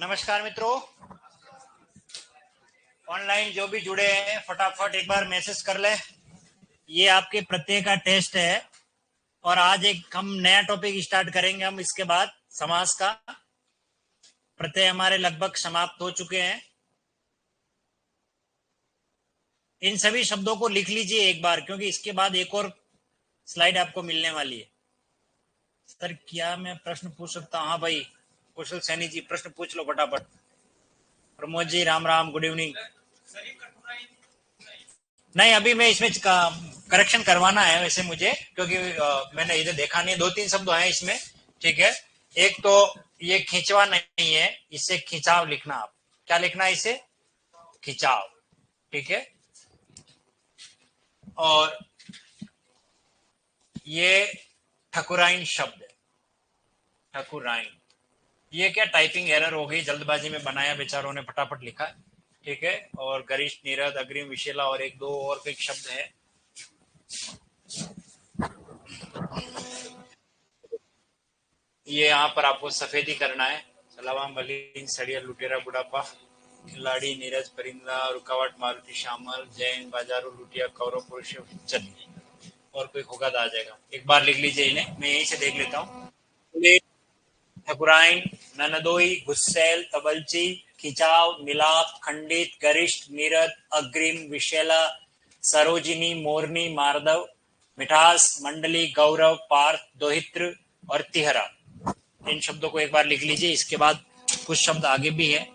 नमस्कार मित्रों, ऑनलाइन जो भी जुड़े हैं फटाफट एक बार मैसेज कर ले। ये आपके प्रत्यय का टेस्ट है और आज एक हम नया टॉपिक स्टार्ट करेंगे। हम इसके बाद समास का प्रत्यय हमारे लगभग समाप्त हो चुके हैं। इन सभी शब्दों को लिख लीजिए एक बार, क्योंकि इसके बाद एक और स्लाइड आपको मिलने वाली है। सर क्या मैं प्रश्न पूछ सकता हूँ? हाँ भाई, कुशल सैनी जी प्रश्न पूछ लो फटाफट। Pramod ji Ram Ram, good evening. नहीं, अभी मैं इसमें करेक्शन करवाना है वैसे मुझे, क्योंकि मैंने इधर देखा नहीं। 2-3 शब्द हैं इसमें, ठीक है। एक तो ये खिंचवा नहीं है, इसे खिंचाव लिखना। आप क्या लिखना है? इसे खिंचाव, ठीक है। और ये ठकुराइन शब्द है, ठकुराइन। ये क्या टाइपिंग एरर हो गई, जल्दबाजी में बनाया, बेचारों ने फटाफट लिखा, ठीक है। और गरिष्ठ, नीरद, अग्रिम, विशेला और एक दो और कई शब्द है। ये यहाँ पर आपको सफेदी करना है। सलावा, मलिन, सड़िया, लुटेरा, बुढ़ापा, खिलाड़ी, नीरज, परिंदा, रुकावट, मारुति, श्यामल, जैन, बाजारू, लुटिया, कौरव, पुरुष। चलिए, और कोई होगा तो आ जाएगा। एक बार लिख लीजिए इन्हें, मैं यहीं से देख लेता हूँ। ठकुराइन, ननदोई, गुस्सैल, तबलची, खिंचाव, मिलाप, खंडित, गरिष्ठ, नीरद, अग्रिम, विशैला, सरोजिनी, मोरनी, मार्दव, मिठास, मंडली, गौरव, पार्थ, दोहित्र और तिहरा। इन शब्दों को एक बार लिख लीजिए। इसके बाद कुछ शब्द आगे भी है।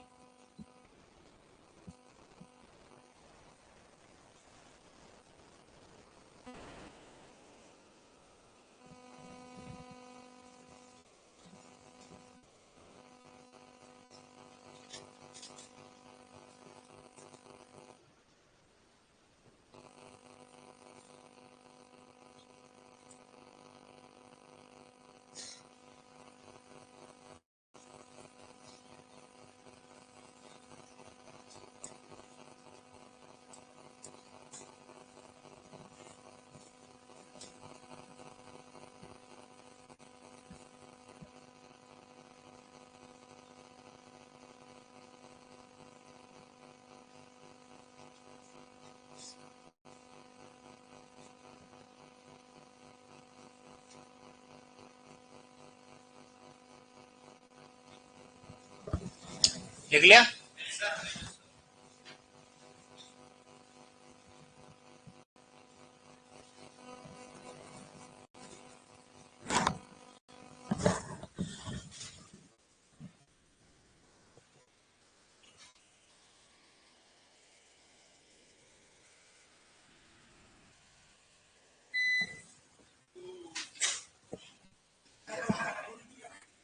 लिख लिया?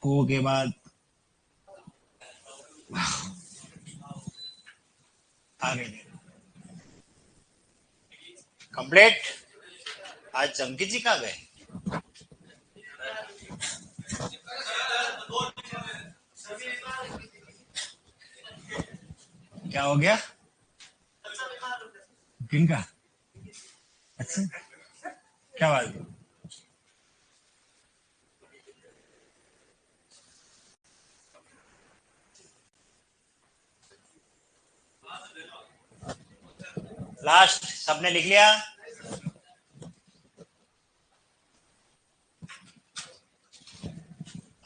को के बाद आगे कंप्लीट। आज अंकित जी कहाँ गए? क्या हो गया? किनका? अच्छा, क्या बात? लास्ट सबने लिख लिया?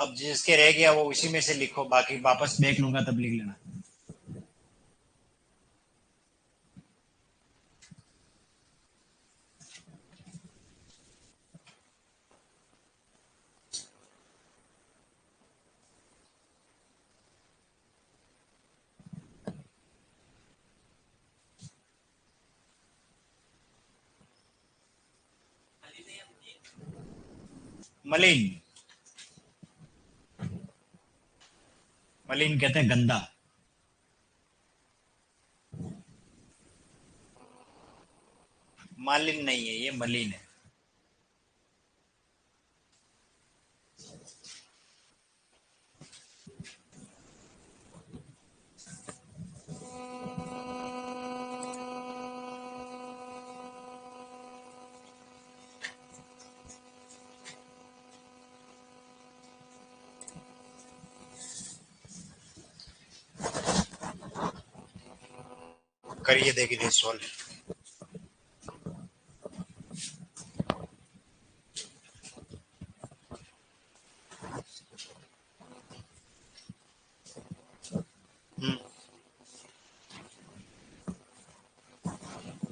अब जिसके रह गया वो उसी में से लिखो, बाकी वापस देख लूंगा तब लिख लेना। मलिन, मलिन कहते हैं गंदा। मालिन नहीं है, ये मलिन है। करिए देखिए सॉल्व।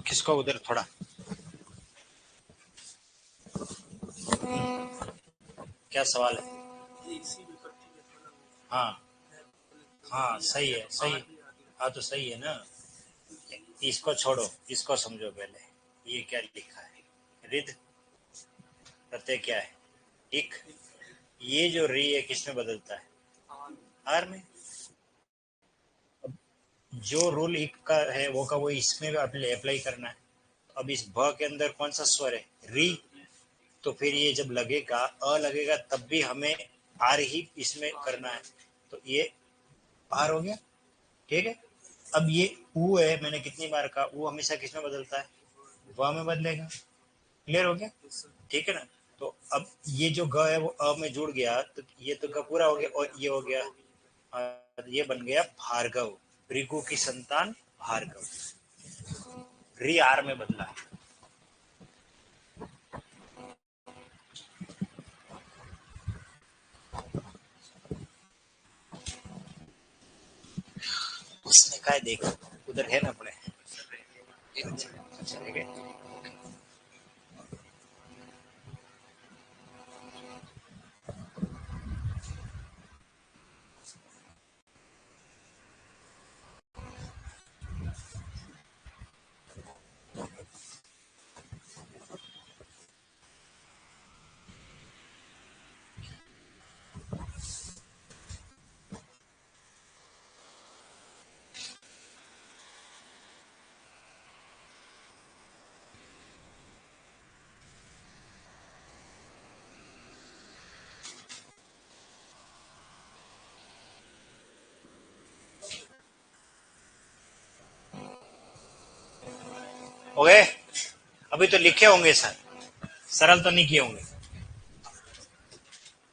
किसको उधर थोड़ा क्या सवाल है? हाँ हाँ सही है सही। हाँ तो सही है ना। इसको छोड़ो, इसको समझो पहले। ये क्या लिखा है? रिद प्रत्यय क्या है? इक। ये जो री है किसमें बदलता है? आर में। जो रूल इक का है वो का वो इसमें भी अप्लाई करना है। अब इस भ के अंदर कौन सा स्वर है? री। तो फिर ये जब लगेगा अ लगेगा तब भी हमें आर ही इसमें करना है। तो ये आर हो गया। ठीक है। अब ये ऊ है, मैंने कितनी बार कहा ऊ हमेशा किस में बदलता है? व में बदलेगा। क्लियर हो गया? ठीक है ना। तो अब ये जो ग है वो अ में जुड़ गया तो ये तो ग पूरा हो गया और ये हो गया ये बन गया भार्गव। भृगु की संतान भार्गव। री आर में बदला है। उसने कहा देखो उधर है ना अपने। अच्छा ठीक है। हो गए? अभी तो लिखे होंगे सर, सरल तो नहीं किए होंगे।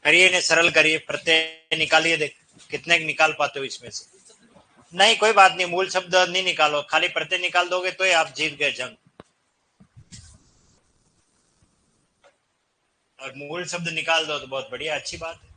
करिए ने सरल करिए, प्रत्यय निकालिए, देख कितने निकाल पाते हो इसमें से। नहीं कोई बात नहीं, मूल शब्द नहीं निकालो, खाली प्रत्यय निकाल दोगे तो ही आप जीत गए जंग। और मूल शब्द निकाल दो तो बहुत बढ़िया, अच्छी बात है।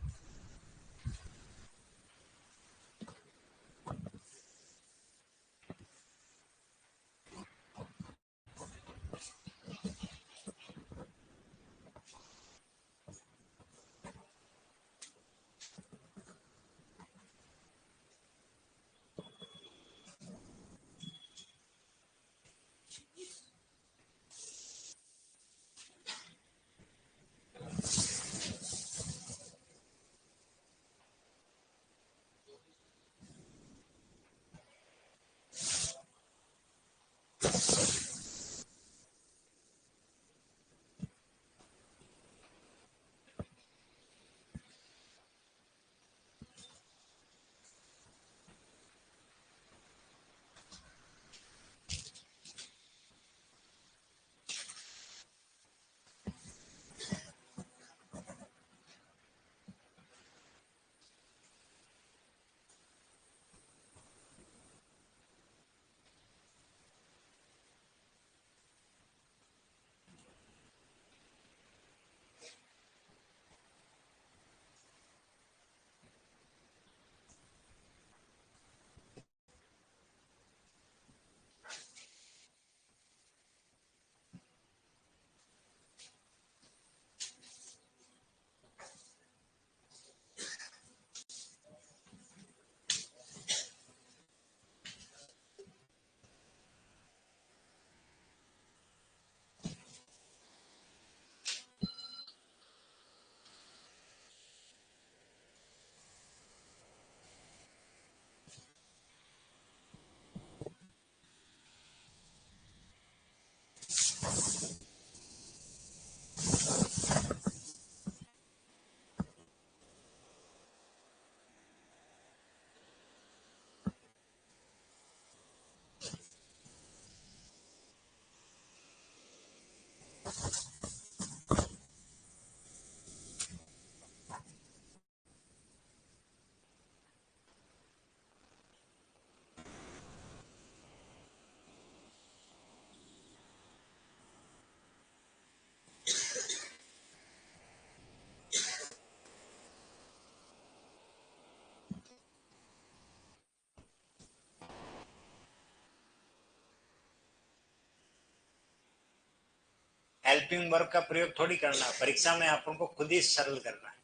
हेल्पिंग वर्ब का प्रयोग थोड़ी करना, परीक्षा में अपन को खुद ही सरल करना है,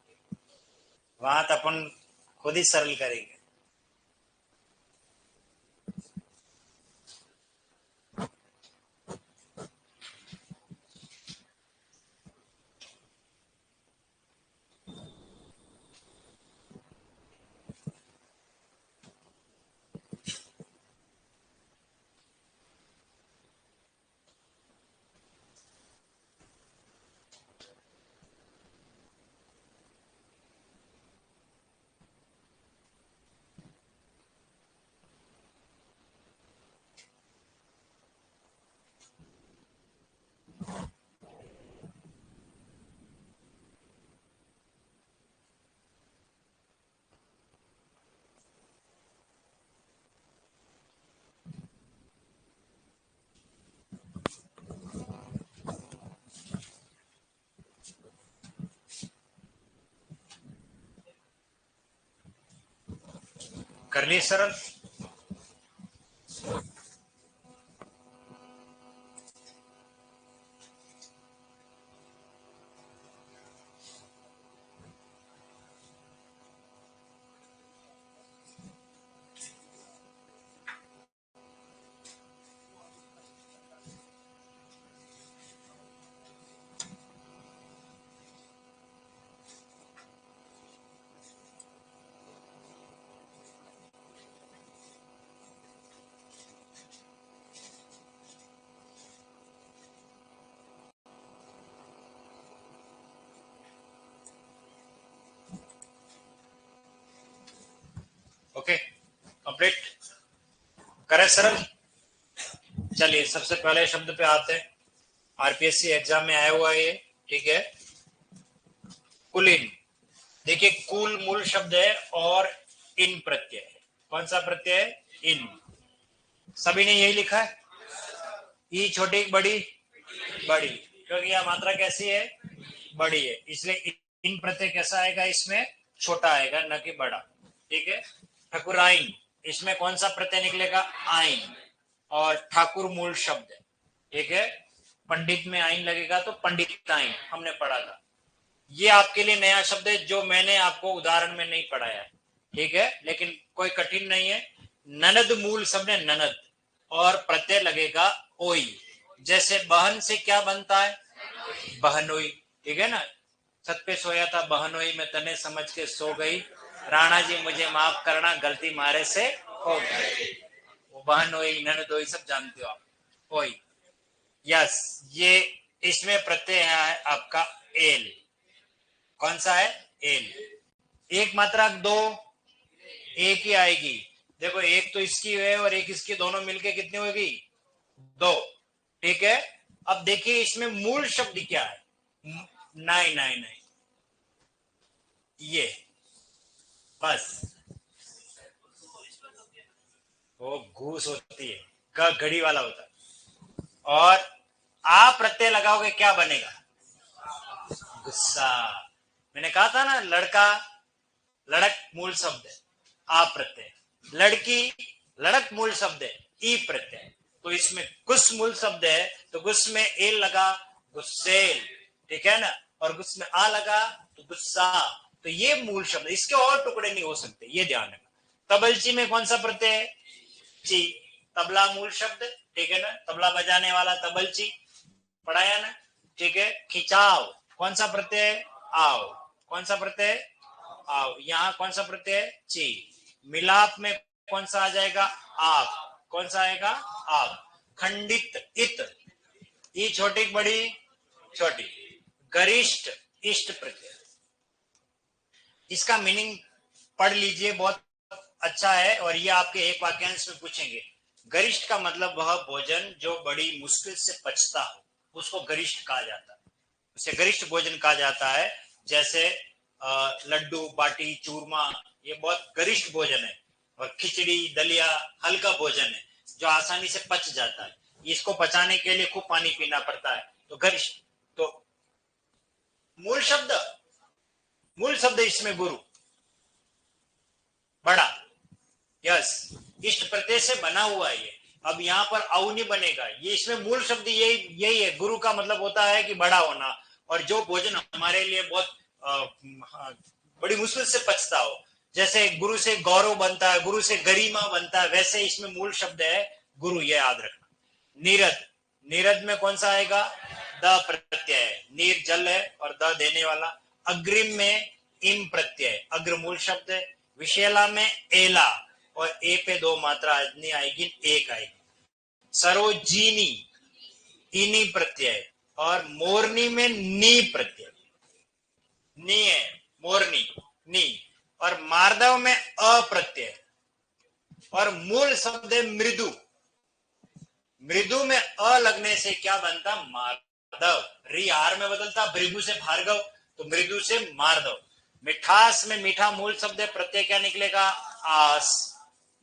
वहां तो अपन खुद ही सरल करेंगे। कर लिए सरल। ओके, कंप्लीट करें सरल। चलिए सबसे पहले शब्द पे आते हैं, आरपीएससी एग्जाम में आया हुआ है ये, ठीक है। कुलीन, देखिए कुल मूल शब्द है और इन प्रत्यय है। कौन सा प्रत्यय है? इन। सभी ने यही लिखा है, ई छोटी बड़ी, बड़ी, क्योंकि यह मात्रा कैसी है? बड़ी है, इसलिए इन प्रत्यय कैसा आएगा? इसमें छोटा आएगा, न कि बड़ा, ठीक है। ठकुराइन, इसमें कौन सा प्रत्यय निकलेगा? आइन, और ठाकुर मूल शब्द है, ठीक है। पंडित में आइन लगेगा तो पंडिताइन, हमने पढ़ा था। ये आपके लिए नया शब्द है जो मैंने आपको उदाहरण में नहीं पढ़ाया है, ठीक है, लेकिन कोई कठिन नहीं है। ननद मूल शब्द है, ननद, और प्रत्यय लगेगा ओई। जैसे बहन से क्या बनता है? बहनोई, ठीक है ना। छत पे सोया था बहनोई, मैं तने समझ के सो गई, राणा जी मुझे माफ करना, गलती मारे से हो गई। वो बहनोई, ननदोई सब जानते हो आप। ओई, यस, ये इसमें प्रत्यय है आपका एल। कौन सा है? एल। एक मात्रा दो, एक ही आएगी। देखो एक तो इसकी है और एक इसकी, दोनों मिलके कितनी होगी? दो, ठीक है। अब देखिए इसमें मूल शब्द क्या है? नहीं नहीं नहीं, ये बस, वो घूस होती है, का घड़ी वाला होता है। और आ प्रत्यय लगाओगे क्या बनेगा? गुस्सा। मैंने कहा था ना, लड़का, लड़क मूल शब्द है, आ प्रत्यय। लड़की, लड़क मूल शब्द है, ई प्रत्यय। तो इसमें गुस मूल शब्द है, तो गुस में ए लगा, गुस्सेल, ठीक है ना। और गुस में आ लगा तो गुस्सा। तो ये मूल शब्द, इसके और टुकड़े नहीं हो सकते, ये ध्यान रखना। तबलची में कौन सा प्रत्यय है? ची। तबला मूल शब्द, ठीक है ना, तबला बजाने वाला तबलची, पढ़ाया ना, ठीक है। खिंचाव, कौन सा प्रत्यय है? आओ। कौन सा प्रत्यय? आओ। यहाँ कौन सा प्रत्यय है? ची। मिलाप में कौन सा आ जाएगा? आप। कौन सा आएगा? आप। खंडित, इत, ई छोटी बड़ी, छोटी। गरिष्ठ, इष्ट प्रत्यय। इसका मीनिंग पढ़ लीजिए, बहुत अच्छा है, और ये आपके एक वाक्यांश में पूछेंगे। गरिष्ठ का मतलब वह भोजन जो बड़ी मुश्किल से पचता हो, उसको गरिष्ठ कहा जाता है, उसे गरिष्ठ भोजन कहा जाता है। जैसे लड्डू, बाटी, चूरमा, ये बहुत गरिष्ठ भोजन है। और खिचड़ी, दलिया हल्का भोजन है जो आसानी से पच जाता है, इसको पचाने के लिए खूब पानी पीना पड़ता है, तो गरिष्ठ। तो मूल शब्द, मूल शब्द इसमें गुरु, बड़ा, यस, इष्ट प्रत्यय से बना हुआ है ये। अब यहाँ पर औ नहीं बनेगा, ये इसमें मूल शब्द यही यही है। गुरु का मतलब होता है कि बड़ा होना, और जो भोजन हमारे लिए बहुत बड़ी मुश्किल से पचता हो। जैसे गुरु से गौरव बनता है, गुरु से गरिमा बनता है, वैसे इसमें मूल शब्द है गुरु, ये याद रखना। नीरद, नीरद में कौन सा आएगा? द प्रत्यय। नीर जल है और द देने वाला। अग्रिम में इम प्रत्यय, अग्र मूल शब्द है। विशेला में एला, और ए पे दो मात्रा नहीं आएगी, एक आएगी। सरोजीनी, इनी प्रत्यय, और मोरनी में नी प्रत्यय, नी है मोरनी, नी। और मार्दव में अ प्रत्यय, और मूल शब्द है मृदु। मृदु में अ लगने से क्या बनता? मार्दव। री आर में बदलता, भृगु से भार्गव, तो मृदु से मार्दव। मिठास में मीठा मूल शब्द है, प्रत्यय क्या निकलेगा? आस।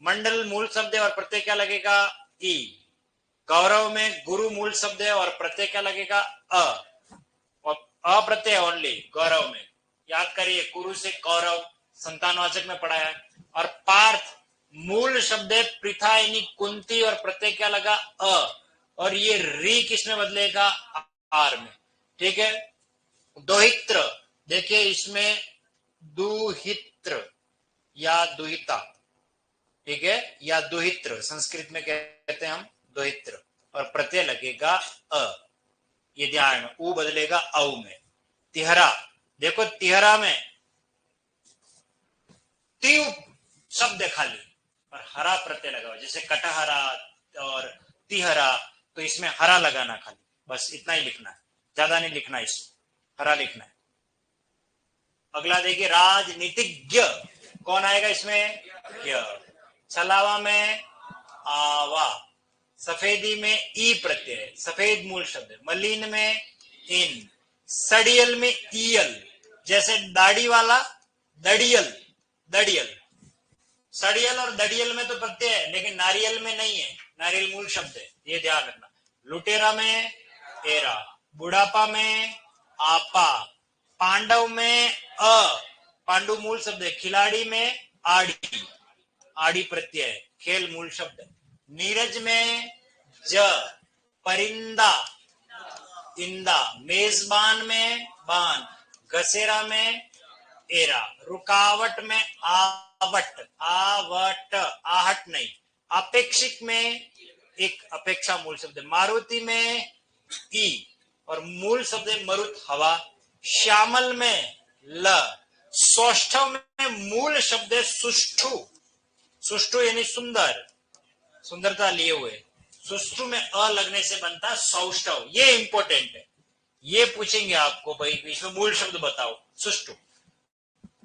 मंडल मूल शब्द है और प्रत्यय क्या लगेगा? ई। गौरव में गुरु मूल शब्द है और प्रत्यय क्या लगेगा? अ। और अप्रत्यय ओनली गौरव में, याद करिए, गुरु से कौरव संतानवाचक में पढ़ा है। और पार्थ मूल शब्द है पृथा यानी कुंती, और प्रत्यय क्या लगा? अ। और ये री किस में बदलेगा? आर में। ठीक है। दोहित्र, देखिए इसमें दुहित्र या दुहिता, ठीक है, या दुहित्र संस्कृत में कहते हैं हम दोहित्र, और प्रत्यय लगेगा अ। ये ध्यान, उ बदलेगा औ में। तिहरा, देखो तिहरा में तीव शब्द खाली और हरा प्रत्यय लगा हुआ, जैसे कटहरा और तिहरा, तो इसमें हरा लगाना खाली, बस इतना ही लिखना है, ज्यादा नहीं लिखना, इसमें हरा लिखना है। अगला देखिए राजनीतिज्ञ, कौन आएगा इसमें? छलावा में आवा। सफेदी में ई प्रत्यय, सफेद मूल शब्द। मलिन में इन। सड़ियल में ईयल, जैसे दाढ़ी वाला दड़ियल, दड़ियल। सड़ियल और दड़ियल में तो प्रत्यय है, लेकिन नारियल में नहीं है, नारियल मूल शब्द है, ये ध्यान रखना। लुटेरा में एरा। बुढ़ापा में आपा। पांडव में अ, पांडु मूल शब्द है। खिलाड़ी में आड़ी, आड़ी प्रत्यय। खेल मूल शब्द। नीरज में ज। परिंदा इंदा। मेजबान में बान। घसेरा में एरा। रुकावट में आवट, आवट, आहट नहीं। अपेक्षिक में एक अपेक्षा मूल शब्द। मारुति में ई, और मूल शब्द मरुत हवा। श्यामल में ल। सौष्ठव में मूल शब्द सुष्ठु, सुष्ठु यानी सुंदर, सुंदरता लिए हुए। सुष्ठु में अ लगने से बनता सौष्ठव, ये इंपॉर्टेंट है, ये पूछेंगे आपको भाई, इसमें मूल शब्द बताओ। सुष्ठु।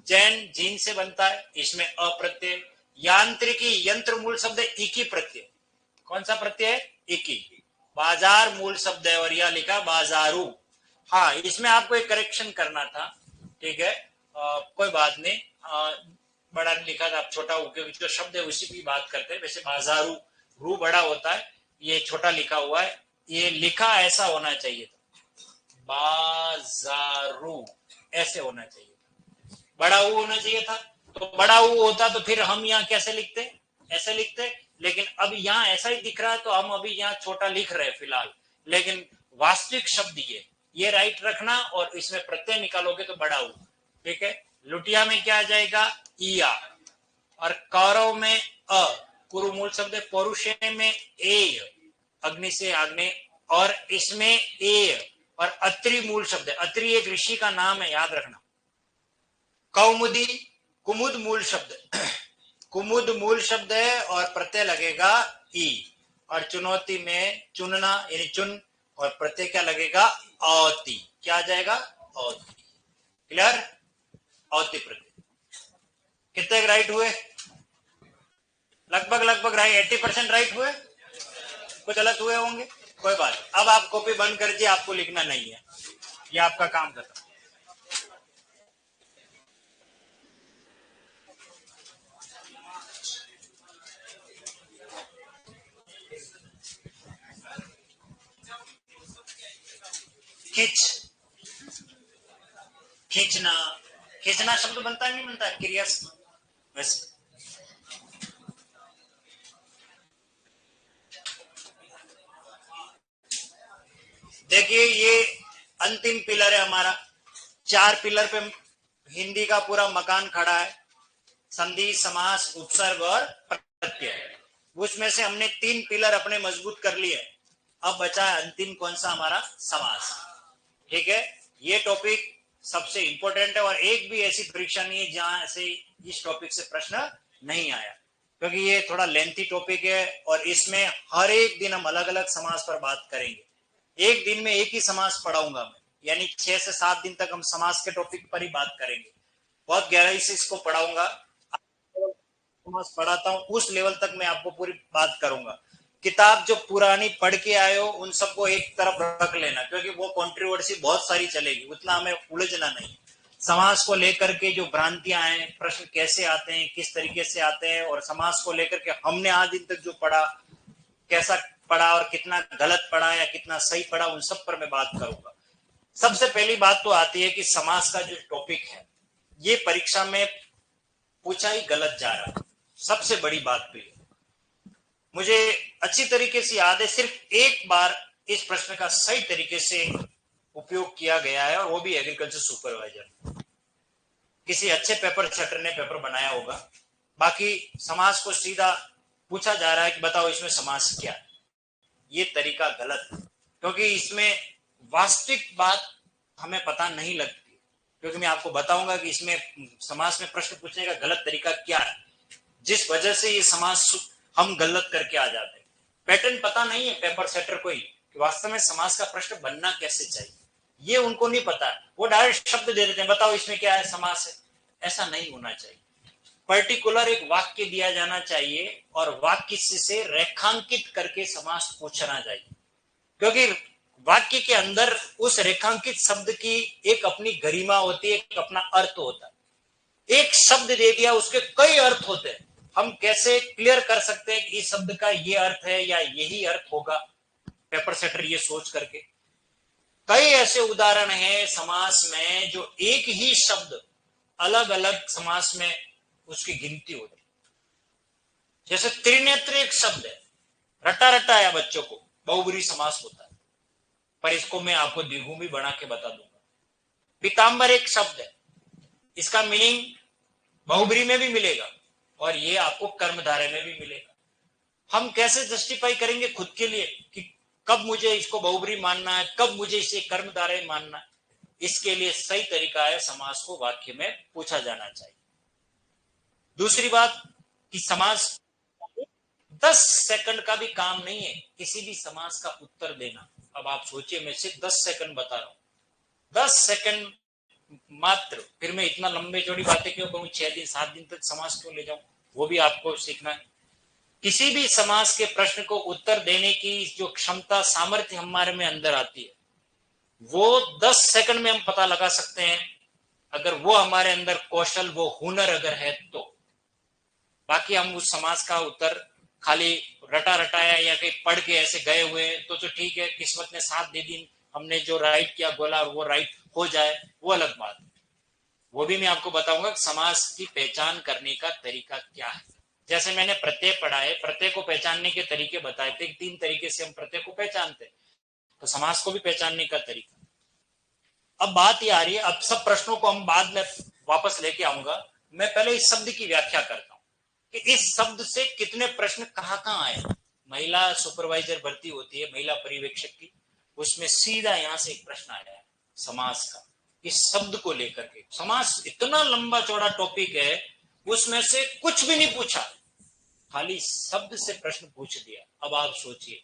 जैन जीन से बनता है, इसमें अप्रत्यय। यांत्रिकी, यंत्र मूल शब्द है इकी प्रत्यय। कौन सा प्रत्यय? इकी। बाजार मूल शब्द है और यह लिखा बाजारू। हाँ, इसमें आपको एक करेक्शन करना था, ठीक है, कोई बात नहीं, बड़ा लिखा था, आप छोटा हो, क्योंकि जो शब्द है उसी की बात करते हैं। वैसे बाजारू, रू बड़ा होता है, ये छोटा लिखा हुआ है, ये लिखा ऐसा होना चाहिए था, बाजारू ऐसे होना चाहिए, बड़ा ऊ होना चाहिए था। तो बड़ा ऊ होता तो फिर हम यहाँ कैसे लिखते? ऐसे लिखते। लेकिन अब यहाँ ऐसा ही दिख रहा है, तो हम अभी यहाँ छोटा लिख रहे हैं फिलहाल, लेकिन वास्तविक शब्द ये राइट रखना, और इसमें प्रत्यय निकालोगे तो बड़ा ऊ, ठीक है। लुटिया में क्या आ जाएगा? ईया। और कौरव में अ, कुरु मूल शब्द है। पौरुषे में ए, अग्नि से आग्ने, और इसमें ए, और अत्रि मूल शब्द है। अत्रि एक ऋषि का नाम है, याद रखना। कौमुदी, कुमुद मूल शब्द, कुमुद मूल शब्द है और प्रत्यय लगेगा ई। और चुनौती में चुनना यानी चुन, और प्रत्यय क्या लगेगा? औती। क्या आ जाएगा? औती। क्लियर? औती प्रत्यय। कितने राइट हुए? लगभग लगभग राइट, 80% राइट हुए, कुछ गलत हुए होंगे, कोई बात। अब आप कॉपी बंद कर दिए, आपको लिखना नहीं है, ये आपका काम खत्म। खिंच, खींचना, खींचना शब्द बनता नहीं बनता क्रिया वैसे। देखिए ये अंतिम पिलर है हमारा। 4 पिलर पे हिंदी का पूरा मकान खड़ा है, संधि, समास, उपसर्ग और प्रत्यय। उसमें से हमने 3 पिलर अपने मजबूत कर लिए। अब बचा है अंतिम कौन सा, हमारा समास। ठीक है, ये टॉपिक सबसे इंपॉर्टेंट है और एक भी ऐसी परीक्षा नहीं है जहां से इस टॉपिक से प्रश्न नहीं आया, क्योंकि ये थोड़ा लेंथी टॉपिक है और इसमें हर एक दिन हम अलग अलग समास पर बात करेंगे। एक दिन में एक ही समास पढ़ाऊंगा मैं, यानी 6 से 7 दिन तक हम समास के टॉपिक पर ही बात करेंगे। बहुत गहराई से इसको पढ़ाऊंगा, समास पढ़ाता हूं उस लेवल तक मैं आपको पूरी बात करूंगा। किताब जो पुरानी पढ़ के आए हो उन सबको एक तरफ रख लेना, क्योंकि वो कंट्रोवर्सी बहुत सारी चलेगी, उतना हमें उलझना नहीं। समास को लेकर के जो भ्रांतियां हैं, प्रश्न कैसे आते हैं, किस तरीके से आते हैं, और समास को लेकर के हमने आज दिन तक जो पढ़ा, कैसा पढ़ा और कितना गलत पढ़ा या कितना सही पढ़ा, उन सब पर मैं बात करूंगा। सबसे पहली बात तो आती है कि समास का जो टॉपिक है ये परीक्षा में पूछा ही गलत जा रहा है। सबसे बड़ी बात तो ये, मुझे अच्छी तरीके से याद है, सिर्फ एक बार इस प्रश्न का सही तरीके से उपयोग किया गया है और वो भी एग्रीकल्चर सुपरवाइजर, किसी अच्छे पेपर सेटर ने पेपर बनाया होगा। बाकी समास को सीधा पूछा जा रहा है कि बताओ इसमें समास क्या है। ये तरीका गलत है, क्योंकि इसमें वास्तविक बात हमें पता नहीं लगती, क्योंकि मैं आपको बताऊंगा कि इसमें समास में प्रश्न पूछने का गलत तरीका क्या है, जिस वजह से ये समास हम गलत करके आ जाते हैं। पैटर्न पता नहीं है पेपर सेटर को ही कि वास्तव में समास का प्रश्न बनना कैसे चाहिए, ये उनको नहीं पता। वो डायरेक्ट शब्द दे देते हैं, बताओ इसमें क्या है, समास है। ऐसा नहीं होना चाहिए। पर्टिकुलर एक वाक्य दिया जाना चाहिए और वाक्य से रेखांकित करके समास पूछना चाहिए, क्योंकि वाक्य के अंदर उस रेखांकित शब्द की एक अपनी गरिमा होती है, एक अपना अर्थ होता है। एक शब्द दे दिया, उसके कई अर्थ होते हैं। हम कैसे क्लियर कर सकते हैं कि इस शब्द का ये अर्थ है या यही अर्थ होगा, पेपर सेटर ये सोच करके। कई ऐसे उदाहरण हैं समास में जो एक ही शब्द अलग अलग समास में उसकी गिनती होती है। जैसे त्रिनेत्र एक शब्द है, रटा रटा है बच्चों को, बहुब्रीहि समास होता है, पर इसको मैं आपको द्विगु भी बना के बता दूंगा। पीताम्बर एक शब्द है, इसका मीनिंग बहुब्रीहि में भी मिलेगा और ये आपको कर्मधारय में भी मिलेगा। हम कैसे जस्टिफाई करेंगे खुद के लिए कि कब मुझे इसको बहुब्रीहि मानना है, कब मुझे इसे कर्मधारय मानना है? इसके लिए सही तरीका है समास को वाक्य में पूछा जाना चाहिए। दूसरी बात कि समास 10 सेकंड का भी काम नहीं है किसी भी समास का उत्तर देना। अब आप सोचिए, मैं सिर्फ 10 सेकंड बता रहा हूं, 10 सेकंड मात्र, फिर मैं इतना लंबे चौड़ी बातें क्यों कहूं, 6 दिन 7 दिन तक समास क्यों ले जाऊं, वो भी आपको सीखना है। किसी भी समास के प्रश्न को उत्तर देने की जो क्षमता, सामर्थ्य हमारे में अंदर आती है, वो 10 सेकंड में हम पता लगा सकते हैं, अगर वो हमारे अंदर कौशल, वो हुनर अगर है तो। बाकी हम उस समास का उत्तर खाली रटा रटाया या कहीं पढ़ के ऐसे गए हुए तो ठीक है, किस्मत ने साथ दे दी, हमने जो राइट किया बोला वो राइट हो जाए, वो अलग बात है। वो भी मैं आपको बताऊंगा कि समास की पहचान करने का तरीका क्या है। जैसे मैंने प्रत्यय पढ़ा है, प्रत्यय को पहचानने के तरीके बताए थे, 3 तरीके से हम प्रत्यय को पहचानते, तो समास को भी पहचानने का तरीका। अब बात ये आ रही है, अब सब प्रश्नों को हम बाद में वापस लेके आऊंगा, मैं पहले इस शब्द की व्याख्या करता हूं कि इस शब्द से कितने प्रश्न कहां आए। महिला सुपरवाइजर भर्ती होती है, महिला पर्यवेक्षक की, उसमें सीधा यहां से एक प्रश्न आया है समास का, इस शब्द को लेकर के। समास इतना लंबा चौड़ा टॉपिक है, उसमें से कुछ भी नहीं पूछा, खाली शब्द से प्रश्न पूछ दिया। अब आप सोचिए,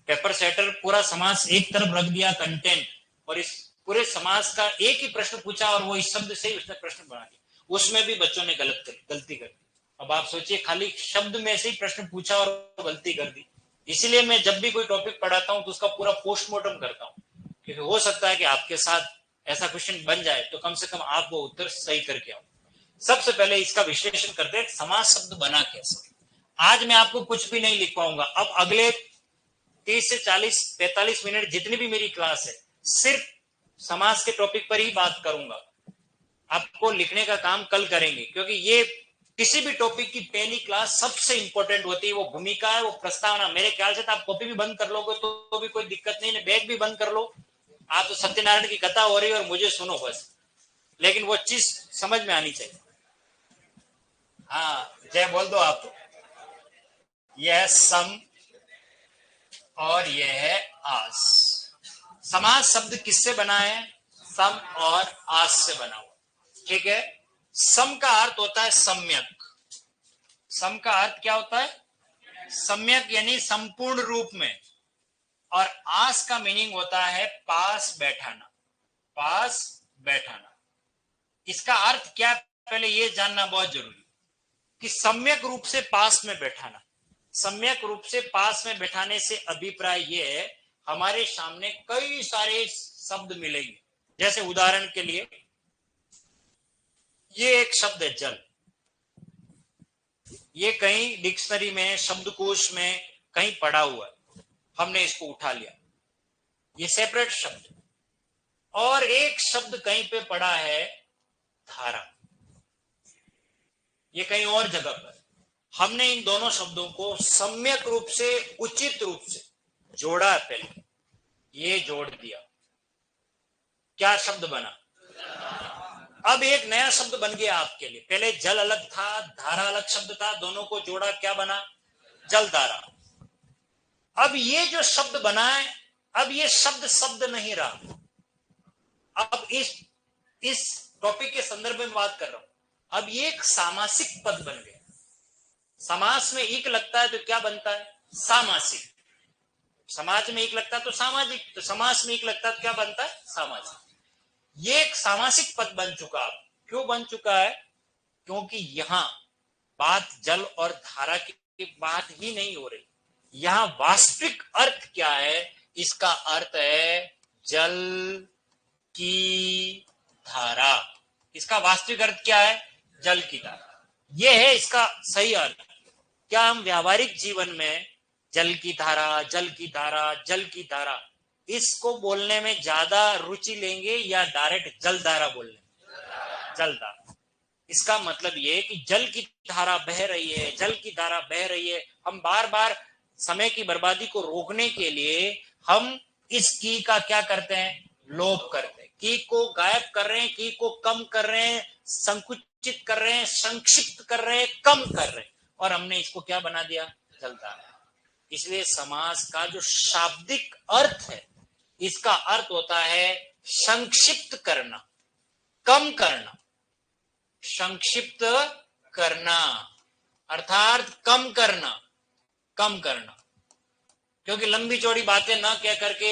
पेपर सेटर पूरा समास एक तरफ रख दिया कंटेंट, और इस पूरे समास का एक ही प्रश्न पूछा और वो इस शब्द से ही उसने प्रश्न बना दिया, उसमें भी बच्चों ने गलती कर दी। अब आप सोचिए, खाली शब्द में से ही प्रश्न पूछा और गलती कर दी। इसीलिए मैं जब भी कोई टॉपिक पढ़ाता हूं तो उसका पूरा पोस्टमार्टम करता हूं, क्योंकि हो सकता है कि आपके साथ ऐसा क्वेश्चन बन जाए, तो कम से कम आप वो उत्तर सही करके आओ। सबसे पहले इसका विश्लेषण करते हैं, समास शब्द बना कैसे। आज मैं आपको कुछ भी नहीं लिख पाऊंगा। अब अगले 30 से 40-45 मिनट जितनी भी मेरी क्लास है, सिर्फ समास के टॉपिक पर ही बात करूंगा। आपको लिखने का काम कल करेंगे, क्योंकि ये किसी भी टॉपिक की पहली क्लास सबसे इंपॉर्टेंट होती है, वो भूमिका है, वो प्रस्तावना। मेरे ख्याल से तो आप कॉपी भी बंद कर लोगे तो भी कोई दिक्कत नहीं है, बैग भी बंद कर लो, आप तो सत्यनारायण की कथा हो रही है और मुझे सुनो बस, लेकिन वो चीज समझ में आनी चाहिए। हाँ, जय बोल दो आप। यह सम और यह है आस। समास शब्द किससे बना है? सम और आस से बना हुआ, ठीक है। सम का अर्थ होता है सम्यक। सम का अर्थ क्या होता है? सम्यक यानी संपूर्ण रूप में। और आस का मीनिंग होता है पास बैठाना, पास बैठाना। इसका अर्थ क्या, पहले ये जानना बहुत जरूरी कि सम्यक रूप से पास में बैठाना। सम्यक रूप से पास में बैठाने से अभिप्राय ये है, हमारे सामने कई सारे शब्द मिलेंगे। जैसे उदाहरण के लिए ये एक शब्द है जल, ये कहीं डिक्शनरी में, शब्दकोश में कहीं पड़ा हुआ है, हमने इसको उठा लिया, ये सेपरेट शब्द। और एक शब्द कहीं पे पड़ा है धारा, ये कहीं और जगह पर। हमने इन दोनों शब्दों को सम्यक रूप से, उचित रूप से जोड़ा। पहले ये जोड़ दिया, क्या शब्द बना? अब एक नया शब्द बन गया आपके लिए। पहले जल अलग था, धारा अलग शब्द था, दोनों को जोड़ा, क्या बना? जल धारा। अब ये जो शब्द बना है, अब ये शब्द शब्द नहीं रहा। अब इस टॉपिक के संदर्भ में बात कर रहा हूं। अब ये एक सामासिक पद बन गया। समास में एक लगता है तो क्या बनता है? सामासिक। समाज में एक लगता है तो सामाजिक, तो समास में एक लगता है तो क्या बनता है? सामाजिक। ये एक सामासिक पद बन चुका। अब क्यों बन चुका है? क्योंकि यहां बात जल और धारा की बात ही नहीं हो रही। यहां वास्तविक अर्थ क्या है? इसका अर्थ है जल की धारा। इसका वास्तविक अर्थ क्या है? जल की धारा। यह है इसका सही अर्थ। क्या हम व्यावहारिक जीवन में जल की धारा, जल की धारा, जल की धारा, इसको बोलने में ज्यादा रुचि लेंगे या डायरेक्ट जल धारा बोलने में? जल धारा। इसका मतलब ये है कि जल की धारा बह रही है, जल की धारा बह रही है। हम बार बार समय की बर्बादी को रोकने के लिए हम इस की का क्या करते हैं? लोप करते हैं। की को गायब कर रहे हैं, की को कम कर रहे हैं, संकुचित कर रहे हैं, संक्षिप्त कर रहे हैं, कम कर रहे हैं, और हमने इसको क्या बना दिया? जल धारा। इसलिए समास का जो शाब्दिक अर्थ है, इसका अर्थ होता है संक्षिप्त करना, कम करना। संक्षिप्त करना अर्थात कम करना, कम करना। क्योंकि लंबी चौड़ी बातें ना कह करके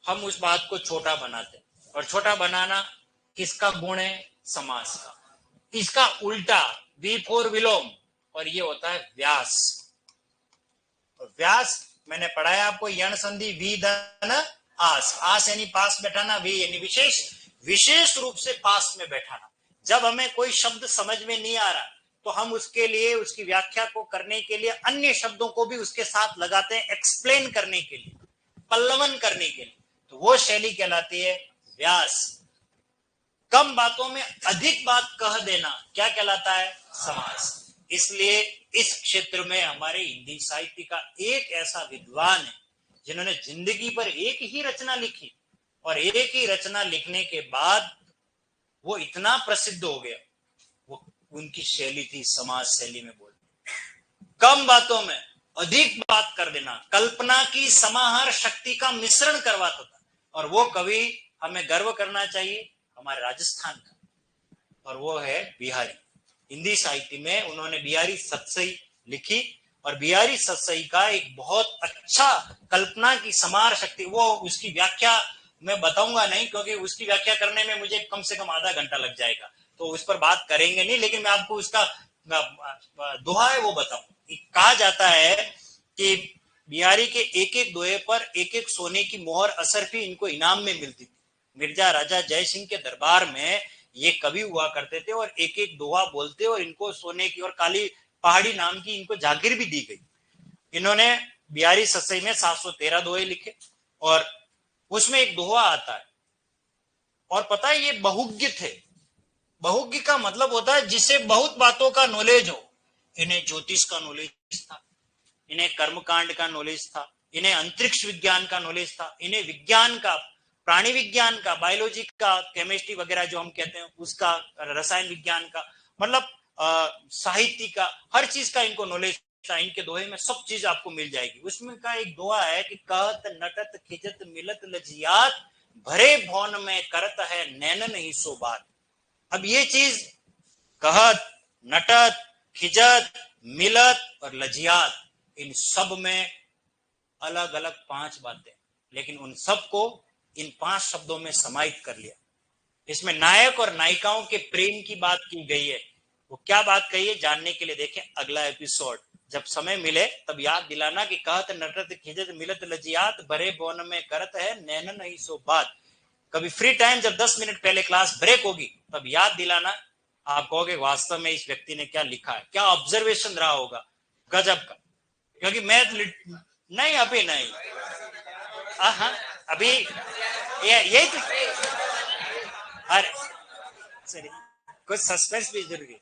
हम उस बात को छोटा बनाते, और छोटा बनाना किसका गुण है? समास का। इसका उल्टा वी फोर विलोम, और ये होता है व्यास। और व्यास मैंने पढ़ाया आपको, यण संधि वी धन आस। आस यानी पास बैठाना, वी यानी विशेष, विशेष रूप से पास में बैठाना। जब हमें कोई शब्द समझ में नहीं आ रहा तो हम उसके लिए, उसकी व्याख्या को करने के लिए अन्य शब्दों को भी उसके साथ लगाते हैं, एक्सप्लेन करने के लिए, पल्लवन करने के लिए। तो वो शैली कहलाती है व्यास। कम बातों में अधिक बात कह देना क्या कहलाता है? समास। इसलिए इस क्षेत्र में हमारे हिंदी साहित्य का एक ऐसा विद्वान है जिन्होंने जिंदगी पर एक ही रचना लिखी, और एक ही रचना लिखने के बाद वो इतना प्रसिद्ध हो गया। वो उनकी शैली थी समास शैली में बोलना, कम बातों में अधिक बात कर देना, कल्पना की समाहार शक्ति का मिश्रण करवाता था। और वो कवि हमें गर्व करना चाहिए, हमारे राजस्थान का, और वो है बिहारी। हिंदी साहित्य में उन्होंने बिहारी सतसई लिखी, और बिहारी सतसई का एक बहुत अच्छा कल्पना की समाहार शक्ति, वो उसकी व्याख्या मैं बताऊंगा नहीं, क्योंकि उसकी व्याख्या करने में मुझे कम से कम आधा घंटा लग जाएगा, तो उस पर बात करेंगे नहीं। लेकिन मैं आपको उसका दोहा है वो बताऊं। कहा जाता है कि बिहारी के एक एक दोहे पर एक एक सोने की मोहर असरफी इनको इनाम में मिलती थी। मिर्जा राजा जय सिंह के दरबार में ये कवि हुआ करते थे, और एक एक दोहा बोलते, और इनको सोने की और काली पहाड़ी नाम की इनको जागीर भी दी गई। इन्होंने बिहारी सतसई में 713 दोहे लिखे, और उसमें एक दोहा आता है, और पता है ये बहुज्ञ थे, बहुज्ञ का मतलब होता है जिसे बहुत बातों का नॉलेज हो। इन्हें ज्योतिष का नॉलेज था, इन्हें कर्मकांड का नॉलेज था, इन्हें अंतरिक्ष विज्ञान का नॉलेज था, इन्हें विज्ञान का, प्राणी विज्ञान का, बायोलॉजी का, केमिस्ट्री वगैरह जो हम कहते हैं उसका, रसायन विज्ञान का, मतलब साहित्य का, हर चीज का इनको नॉलेज था। इनके दोहे में सब चीज आपको मिल जाएगी। उसमें का एक दोहा है कि कहत नटत खिजत मिलत लजियात, भरे भौन में करत है नैन नहीं सो बात। अब ये चीज कहत, नटत, खिजत, मिलत और लजियात, इन सब में अलग अलग 5 बातें, लेकिन उन सबको इन 5 शब्दों में समाहित कर लिया। इसमें नायक और नायिकाओं के प्रेम की बात की गई है। वो क्या बात कही है जानने के लिए देखें अगला एपिसोड। जब समय मिले तब याद दिलाना कि कहत नटत खिजत मिलत लजियात, भरे बौन में करत है नैन नहीं सो बात। कभी फ्री टाइम जब 10 मिनट पहले क्लास ब्रेक होगी तब याद दिलाना, आप कहोगे वास्तव में इस व्यक्ति ने क्या लिखा है, क्या ऑब्जर्वेशन रहा होगा, गजब का। क्योंकि मैं नहीं, अभी नहीं, हाँ अभी यही तो, अरे सॉरी, कुछ सस्पेंस भी जरूरी।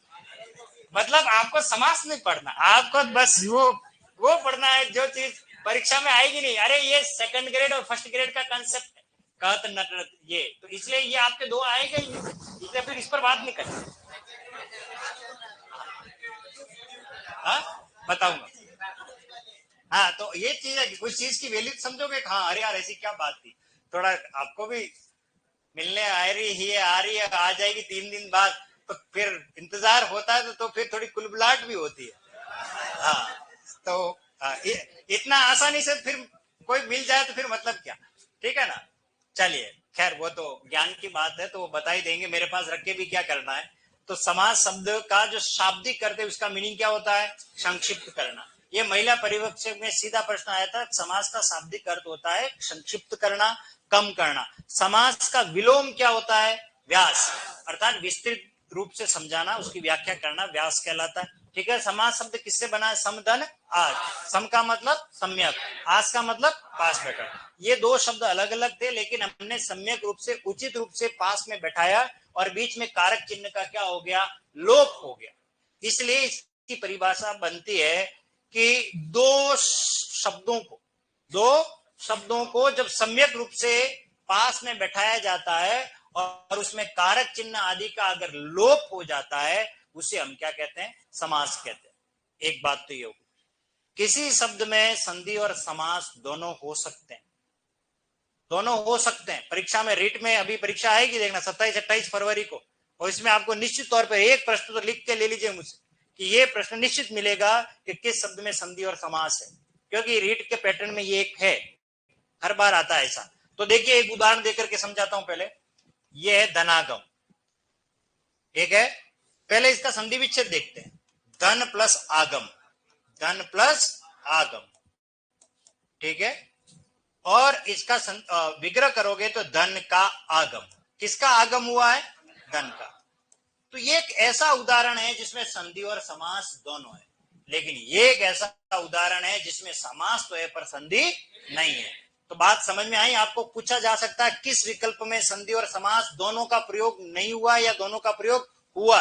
मतलब आपको समास नहीं पढ़ना, आपको बस वो पढ़ना है जो चीज परीक्षा में आएगी नहीं। अरे ये सेकंड ग्रेड और फर्स्ट ग्रेड का कंसेप्ट है, कहत नटरत, ये तो इसलिए ये आपके दो आएगा ही, इसलिए फिर इस पर बात नहीं करें। हाँ बताऊंगा। हाँ तो ये चीज है कि कुछ चीज की वैल्यू समझोगे, हाँ अरे यार ऐसी क्या बात थी, थोड़ा आपको भी मिलने आ रही है, आ जाएगी 3 दिन बाद, तो फिर इंतजार होता है तो फिर थोड़ी कुलबुलाहट भी होती है। हाँ तो इतना आसानी से फिर कोई मिल जाए तो फिर मतलब क्या, ठीक है ना। चलिए खैर वो तो ज्ञान की बात है, तो वो बता ही देंगे, मेरे पास रख के भी क्या करना है। तो समाज शब्द का जो शाब्दिक करते उसका मीनिंग क्या होता है, संक्षिप्त करना। ये महिला परिवक्षक में सीधा प्रश्न आया था। समाज का शाब्दिक अर्थ होता है संक्षिप्त करना, कम करना। समाज का विलोम क्या होता है, व्यास, अर्थात विस्तृत रूप से समझाना, उसकी व्याख्या करना व्यास कहलाता है। ठीक है, समास शब्द किससे बना है, समधन आज। सम का मतलब सम्यक, आस का मतलब पास बैठा। ये दो शब्द अलग अलग थे, लेकिन हमने सम्यक रूप से, उचित रूप से पास में बैठाया, और बीच में कारक चिन्ह का क्या हो गया, लोप हो गया। इसलिए इसकी परिभाषा बनती है कि दो शब्दों को जब सम्यक रूप से पास में बैठाया जाता है और उसमें कारक चिन्ह आदि का अगर लोप हो जाता है, उसे हम क्या कहते हैं, समास कहते हैं। एक बात तो ये होगी, किसी शब्द में संधि और समास दोनों हो सकते हैं, दोनों हो सकते हैं। परीक्षा में, रीट में अभी परीक्षा आएगी देखना 27-28 फरवरी को, और इसमें आपको निश्चित तौर पर एक प्रश्न तो लिख के ले लीजिए मुझसे कि ये प्रश्न निश्चित मिलेगा कि किस शब्द में संधि और समास है, क्योंकि रीट के पैटर्न में ये एक है, हर बार आता है ऐसा। तो देखिए एक उदाहरण देकर के समझाता हूं। पहले ये है धनागम, एक है, पहले इसका संधि विच्छेद देखते हैं। धन प्लस आगम, धन प्लस आगम, ठीक है। और इसका विग्रह करोगे तो धन का आगम, किसका आगम हुआ है, धन का। तो ये एक ऐसा उदाहरण है जिसमें संधि और समास दोनों है, लेकिन ये एक ऐसा उदाहरण है जिसमें समास तो है पर संधि नहीं है। तो बात समझ में आई। आपको पूछा जा सकता है किस विकल्प में संधि और समास दोनों का प्रयोग नहीं हुआ या दोनों का प्रयोग हुआ।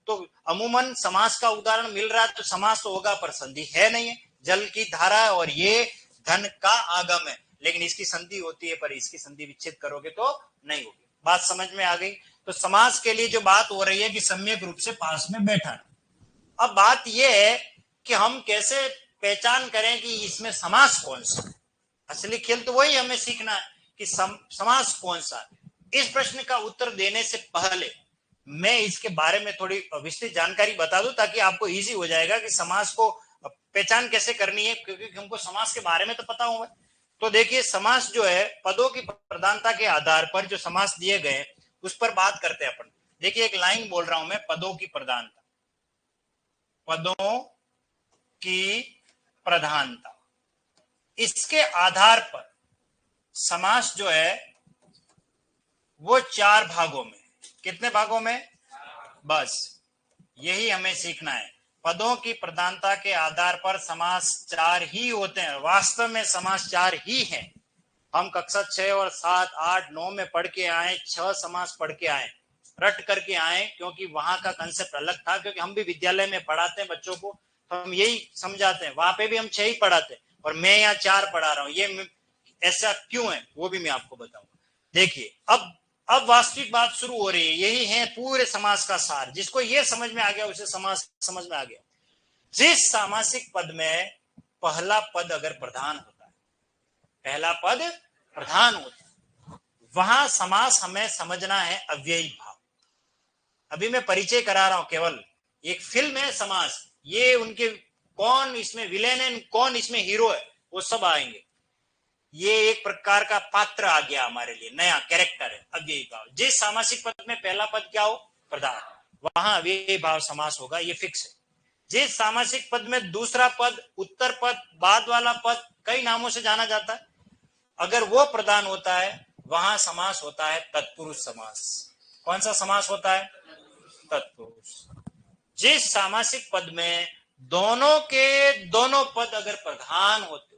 तो अमूमन समास का उदाहरण मिल रहा है तो समास तो होगा पर संधि है नहीं है। जल की धारा और ये धन का आगम है, लेकिन इसकी संधि होती है, पर इसकी संधि विच्छेद करोगे तो नहीं होगी। बात समझ में आ गई। तो समास के लिए जो बात हो रही है कि सम्यक रूप से पास में बैठा। अब बात यह है कि हम कैसे पहचान करें कि इसमें समास कौन सा है। असली खेल तो वही हमें सीखना है कि समास कौन सा है। इस प्रश्न का उत्तर देने से पहले मैं इसके बारे में थोड़ी विस्तृत जानकारी बता दूं, ताकि आपको इजी हो जाएगा कि समास को पहचान कैसे करनी है, क्योंकि हमको समास के बारे में तो पता होगा। तो देखिए समास जो है, पदों की प्रधानता के आधार पर जो समास दिए गए उस पर बात करते हैं अपन। देखिए एक लाइन बोल रहा हूं मैं, पदों की प्रधानता, पदों की प्रधानता, इसके आधार पर समास जो है वो 4 भागों में, कितने भागों में, बस यही हमें सीखना है। पदों की प्रधानता के आधार पर समास 4 ही होते हैं। वास्तव में समास 4 ही हैं। हम कक्षा 6 और 7, 8, 9 में पढ़ के आए, 6 समास पढ़ के आए, रट करके आए, क्योंकि वहां का कंसेप्ट अलग था। क्योंकि हम भी विद्यालय में पढ़ाते हैं बच्चों को, तो हम यही समझाते हैं, वहां पे भी हम 6 ही पढ़ाते हैं और मैं यहाँ 4 पढ़ा रहा हूँ। ये ऐसा क्यों है वो भी मैं आपको बताऊंगा। देखिए, अब वास्तविक बात शुरू हो रही है। यही है पूरे समास का सार। जिसको ये समझ में आ गया उसे समास समझ में आ गया। जिस सामासिक पद में पहला पद अगर प्रधान होता है, पहला पद प्रधान होता है, वहां समास हमें समझना है अव्ययी भाव। अभी मैं परिचय करा रहा हूं केवल। एक फिल्म है समास, ये उनके कौन इसमें विलेन है, कौन इसमें हीरो है, वो सब आएंगे। ये एक प्रकार का पात्र आ गया हमारे लिए, नया कैरेक्टर है अव्ययी भाव। जिस सामासिक पद में पहला पद क्या हो, प्रधान, वहां अव्ययी भाव समास होगा, ये फिक्स है। जिस सामासिक पद में दूसरा पद, उत्तर पद, बाद वाला पद, कई नामों से जाना जाता है, अगर वो प्रधान होता है, वहां समास होता है तत्पुरुष समास। कौन सा समास होता है, तत्पुरुष। जिस सामासिक पद में दोनों के दोनों पद अगर प्रधान होते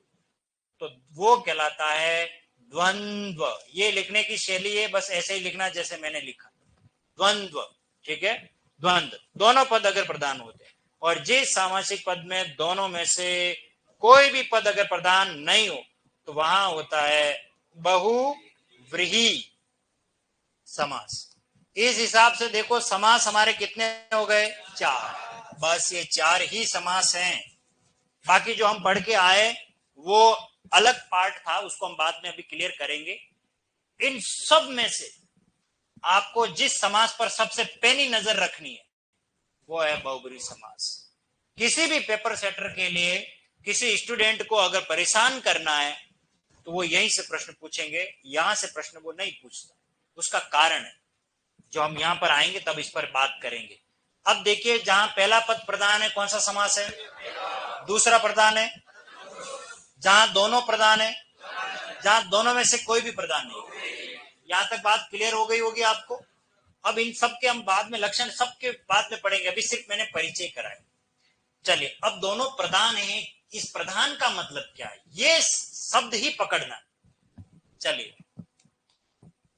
तो वो कहलाता है द्वंद्व। ये लिखने की शैली है, बस ऐसे ही लिखना जैसे मैंने लिखा, द्वंद्व। ठीक है, द्वंद्व, दोनों पद अगर प्रधान होते हैं। और जिस सामासिक पद में दोनों में से कोई भी पद अगर प्रधान नहीं हो तो वहां होता है बहुव्रीहि समास। इस हिसाब से देखो, समास हमारे कितने हो गए, 4। बस ये 4 ही समास हैं। बाकी जो हम पढ़ के आए वो अलग पार्ट था, उसको हम बाद में अभी क्लियर करेंगे। इन सब में से आपको जिस समास पर सबसे पैनी नजर रखनी है वो है बहुब्रीहि समास। किसी भी पेपर सेटर के लिए किसी स्टूडेंट को अगर परेशान करना है तो वो यहीं से प्रश्न पूछेंगे, यहां से प्रश्न वो नहीं पूछता। उसका कारण है जो हम यहां पर आएंगे तब इस पर बात करेंगे। अब देखिए, जहां पहला पद प्रधान है, कौन सा समास है, दूसरा प्रधान है, जहां दोनों प्रधान है, जहां दोनों में से कोई भी प्रधान नहीं। यहां तक बात क्लियर हो गई होगी आपको। अब इन सब के हम बाद में लक्षण सबके बाद में पढ़ेंगे, अभी सिर्फ मैंने परिचय कराया। चलिए, अब दोनों प्रधान हैं, इस प्रधान का मतलब क्या है, ये शब्द ही पकड़ना। चलिए,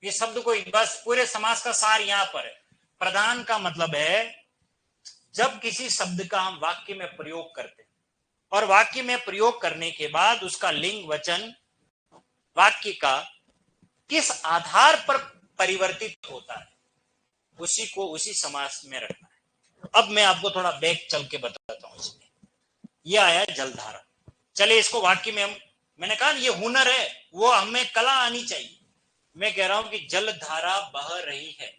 ये शब्द को बस पूरे समास का सार यहां पर है। प्रधान का मतलब है जब किसी शब्द का हम वाक्य में प्रयोग करते हैं और वाक्य में प्रयोग करने के बाद उसका लिंग वचन वाक्य का किस आधार पर परिवर्तित होता है, उसी को उसी समास में रखना है। अब मैं आपको थोड़ा बैक चल के बताता हूं। इसमें यह आया जलधारा। चलिए, इसको वाक्य में मैंने कहा ये हुनर है, वो हमें कला आनी चाहिए। मैं कह रहा हूं कि जलधारा बह रही है।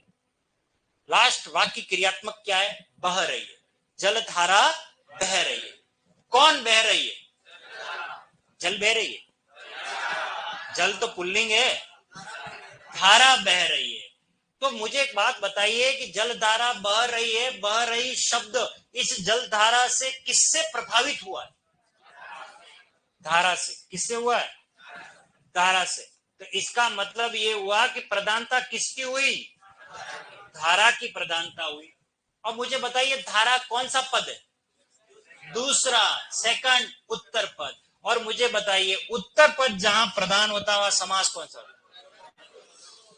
लास्ट वाक्य क्रियात्मक क्या है, बह रही है। जलधारा बह रही है। कौन बह रही है, जल बह रही है। जल तो पुल्लिंग है, धारा बह रही है। तो मुझे एक बात बताइए कि जलधारा बह रही है, बह रही शब्द इस जलधारा से किससे प्रभावित हुआ है, धारा से। किससे हुआ है, धारा से। तो इसका मतलब ये हुआ कि प्रधानता किसकी हुई, धारा की प्रधानता हुई। अब मुझे बताइए, धारा कौन सा पद है, दूसरा, सेकंड, उत्तर पद। और मुझे बताइए, उत्तर पद जहां प्रधान होता हुआ समास कौन सा,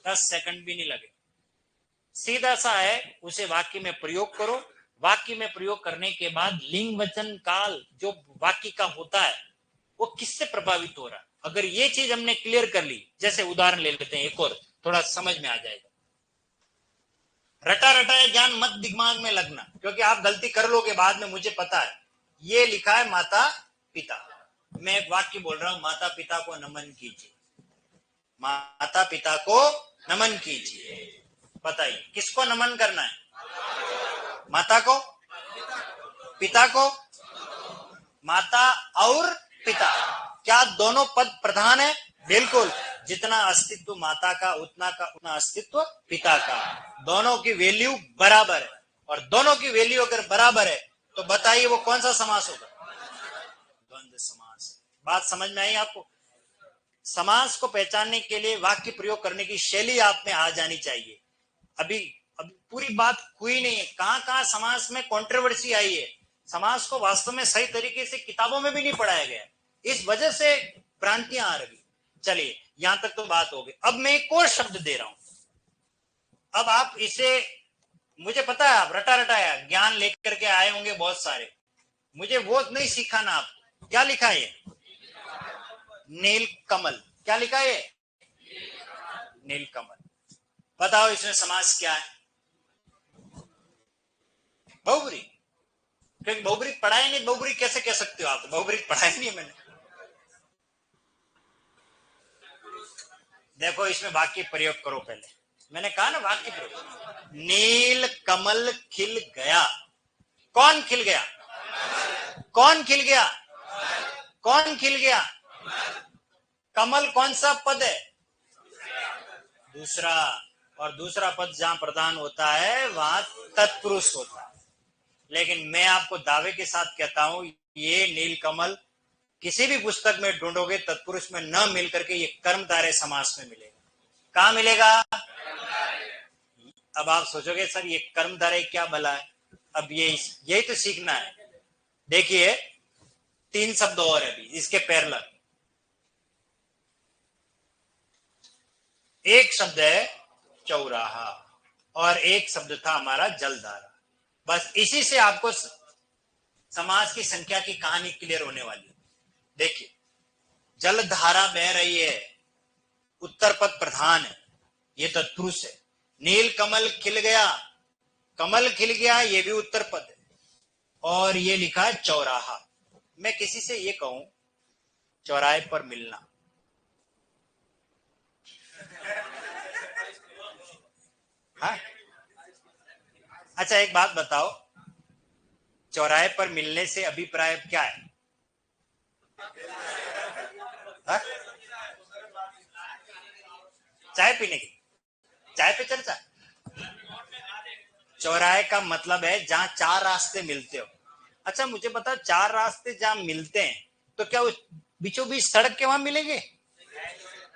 10 सेकंड भी नहीं लगे, सीधा सा है, उसे वाक्य में प्रयोग करो। वाक्य में प्रयोग करने के बाद लिंग वचन काल जो वाक्य का होता है वो किससे प्रभावित हो रहा है, अगर ये चीज हमने क्लियर कर ली, जैसे उदाहरण ले लेते हैं एक और, थोड़ा समझ में आ जाएगा। रटा रटाया ज्ञान मत दिमाग में लगना, क्योंकि आप गलती कर लोगे बाद में, मुझे पता है। ये लिखा है माता पिता, मैं एक वाक्य बोल रहा हूं, माता पिता को नमन कीजिए, माता पिता को नमन कीजिए। बताइए किसको नमन करना है, माता को, पिता को, माता और पिता। क्या दोनों पद प्रधान है, बिल्कुल। जितना अस्तित्व माता का उतना अस्तित्व पिता का, दोनों की वैल्यू बराबर है। और दोनों की वैल्यू अगर बराबर है तो बताइए वो कौन सा समास होगा, द्वंद्व समास। बात समझ में आई आपको। समास को पहचानने के लिए वाक्य प्रयोग करने की शैली आप में आ जानी चाहिए। अभी पूरी बात हुई नहीं है, कहां कहां समास में कंट्रोवर्सी आई है। समास को वास्तव में सही तरीके से किताबों में भी नहीं पढ़ाया गया, इस वजह से भ्रांतियां आ रही। चलिए, यहां तक तो बात हो गई। अब मैं एक और शब्द दे रहा हूं, अब आप इसे, मुझे पता है आप रटा रटाया ज्ञान लेकर के आए होंगे बहुत सारे, मुझे वो नहीं सिखाना। आप क्या लिखा है? नील कमल। क्या लिखा है? नील कमल। बताओ इसमें समास क्या है? बहुब्री। क्योंकि बहुब्री पढ़ाई नहीं, बहुब्री कैसे कह सकते हो आप? बहुब्री पढ़ाई नहीं है मैंने। देखो इसमें वाक्य प्रयोग करो पहले। मैंने कहा ना वाक्य प्रयोग। नील कमल खिल गया। कौन खिल गया? कौन खिल गया? कौन खिल गया? कमल कौन सा पद है? दूसरा। और दूसरा पद जहां प्रधान होता है वहां तत्पुरुष होता है। लेकिन मैं आपको दावे के साथ कहता हूं, ये नीलकमल किसी भी पुस्तक में ढूंढोगे तत्पुरुष में न मिल करके ये कर्मधारय समास में मिलेगा। कहां मिलेगा? अब आप सोचोगे सर ये कर्मधारय क्या भला है? अब यही तो सीखना है। देखिए 3 शब्द और है अभी इसके पैरेलल। एक शब्द है चौराहा और एक शब्द था हमारा जलधारा। बस इसी से आपको समाज की संख्या की कहानी क्लियर होने वाली है। देखिए जलधारा बह रही है, उत्तर पद प्रधान है, ये तत्पुरुष है। नील कमल खिल गया, कमल खिल गया, ये भी उत्तर पद है। और ये लिखा है चौराहा। मैं किसी से ये कहूं चौराहे पर मिलना, हाँ? अच्छा एक बात बताओ, चौराहे पर मिलने से अभिप्राय क्या है? हा? चाय पीने की, चाय पे चर्चा। चौराहे का मतलब है जहां 4 रास्ते मिलते हो। अच्छा मुझे बता, 4 रास्ते जहां मिलते हैं तो क्या उस बीचों बीच सड़क के वहां मिलेंगे?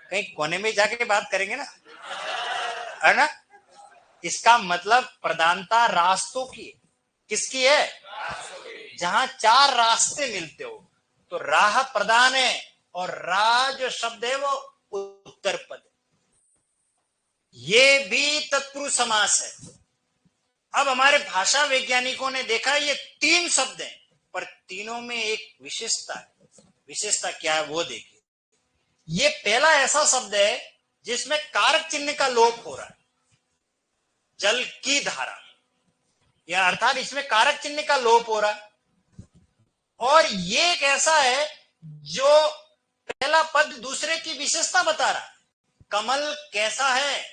कहीं कोने में जाके बात करेंगे ना, है ना? इसका मतलब प्रधानता रास्तों की है। किसकी है? जहां 4 रास्ते मिलते हो तो राह प्रधान है और राह जो शब्द है वो उत्तर पद है। ये भी तत्पुरुष समास है। अब हमारे भाषा वैज्ञानिकों ने देखा ये 3 शब्द हैं पर तीनों में एक विशेषता है। विशेषता क्या है वो देखिए। ये पहला ऐसा शब्द है जिसमें कारक चिन्ह का लोप हो रहा है। जल की धारा, या अर्थात इसमें कारक चिन्ह का लोप हो रहा है। और ये एक ऐसा है जो पहला पद दूसरे की विशेषता बता रहा है। कमल कैसा है,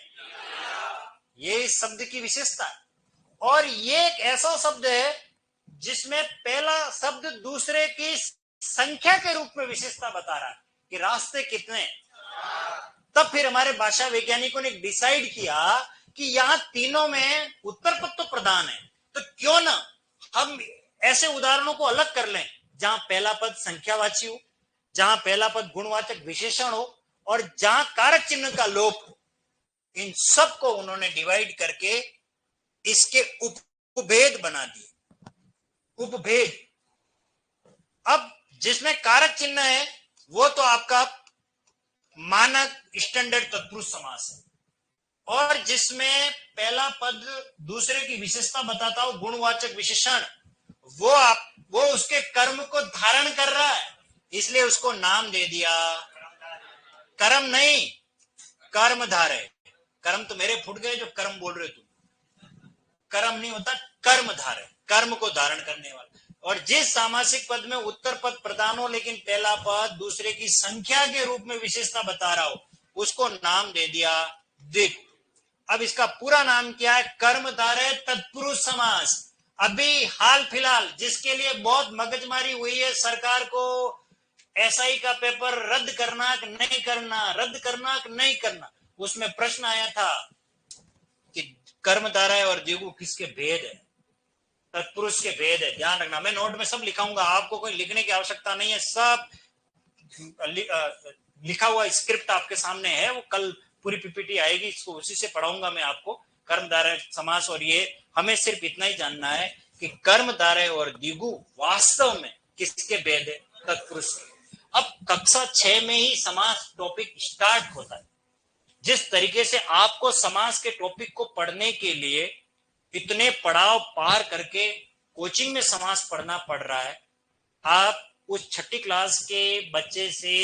ये इस शब्द की विशेषता है। और ये एक ऐसा शब्द है जिसमें पहला शब्द दूसरे की संख्या के रूप में विशेषता बता रहा है कि रास्ते कितने। तब फिर हमारे भाषा वैज्ञानिकों ने डिसाइड किया कि यहां तीनों में उत्तर पद तो प्रधान है, तो क्यों ना हम ऐसे उदाहरणों को अलग कर लें जहां पहला पद संख्यावाची हो, जहां पहला पद गुणवाचक विशेषण हो और जहां कारक चिन्ह का लोप हो। इन सब को उन्होंने डिवाइड करके इसके उपभेद बना दिए। उपभेद। अब जिसमें कारक चिन्ह है वो तो आपका मानक स्टैंडर्ड तत्पुरुष समास है, और जिसमें पहला पद दूसरे की विशेषता बताता हो गुणवाचक विशेषण, वो उसके कर्म को धारण कर रहा है, इसलिए उसको नाम दे दिया कर्म नहीं, कर्मधारय। कर्म तो मेरे फुट गए जो कर्म बोल रहे तुम। कर्म नहीं होता, कर्मधारय, कर्म को धारण करने वाला। और जिस सामासिक पद में उत्तर पद प्रधान हो लेकिन पहला पद दूसरे की संख्या के रूप में विशेषता बता रहा हो, उसको नाम दे दिया द्विगु। अब इसका पूरा नाम क्या है? कर्मधारय तत्पुरुष समास। अभी हाल फिलहाल जिसके लिए बहुत मगजमारी हुई है सरकार को, एसआई का पेपर रद्द करना कि नहीं करना, रद्द करना कि नहीं करना, उसमें प्रश्न आया था कि कर्मधारय और द्विगु किसके भेद है, तत्पुरुष के भेद है। ध्यान रखना, मैं नोट में सब लिखाऊंगा, आपको कोई लिखने की आवश्यकता नहीं है। सब लिखा हुआ स्क्रिप्ट आपके सामने है, वो कल पूरी पीपीटी आएगी, इसको उसी से पढ़ाऊंगा मैं आपको। कर्मधारय समास, और ये हमें सिर्फ इतना ही जानना है कि कर्मधारय और द्विगु वास्तव में किसके भेद है? तत्पुरुष के। अब कक्षा 6 में ही समास टॉपिक स्टार्ट होता है। जिस तरीके से आपको समाज के टॉपिक को पढ़ने के लिए इतने पड़ाव पार करके कोचिंग में समाज पढ़ना पड़ रहा है, आप उस छठी क्लास के बच्चे से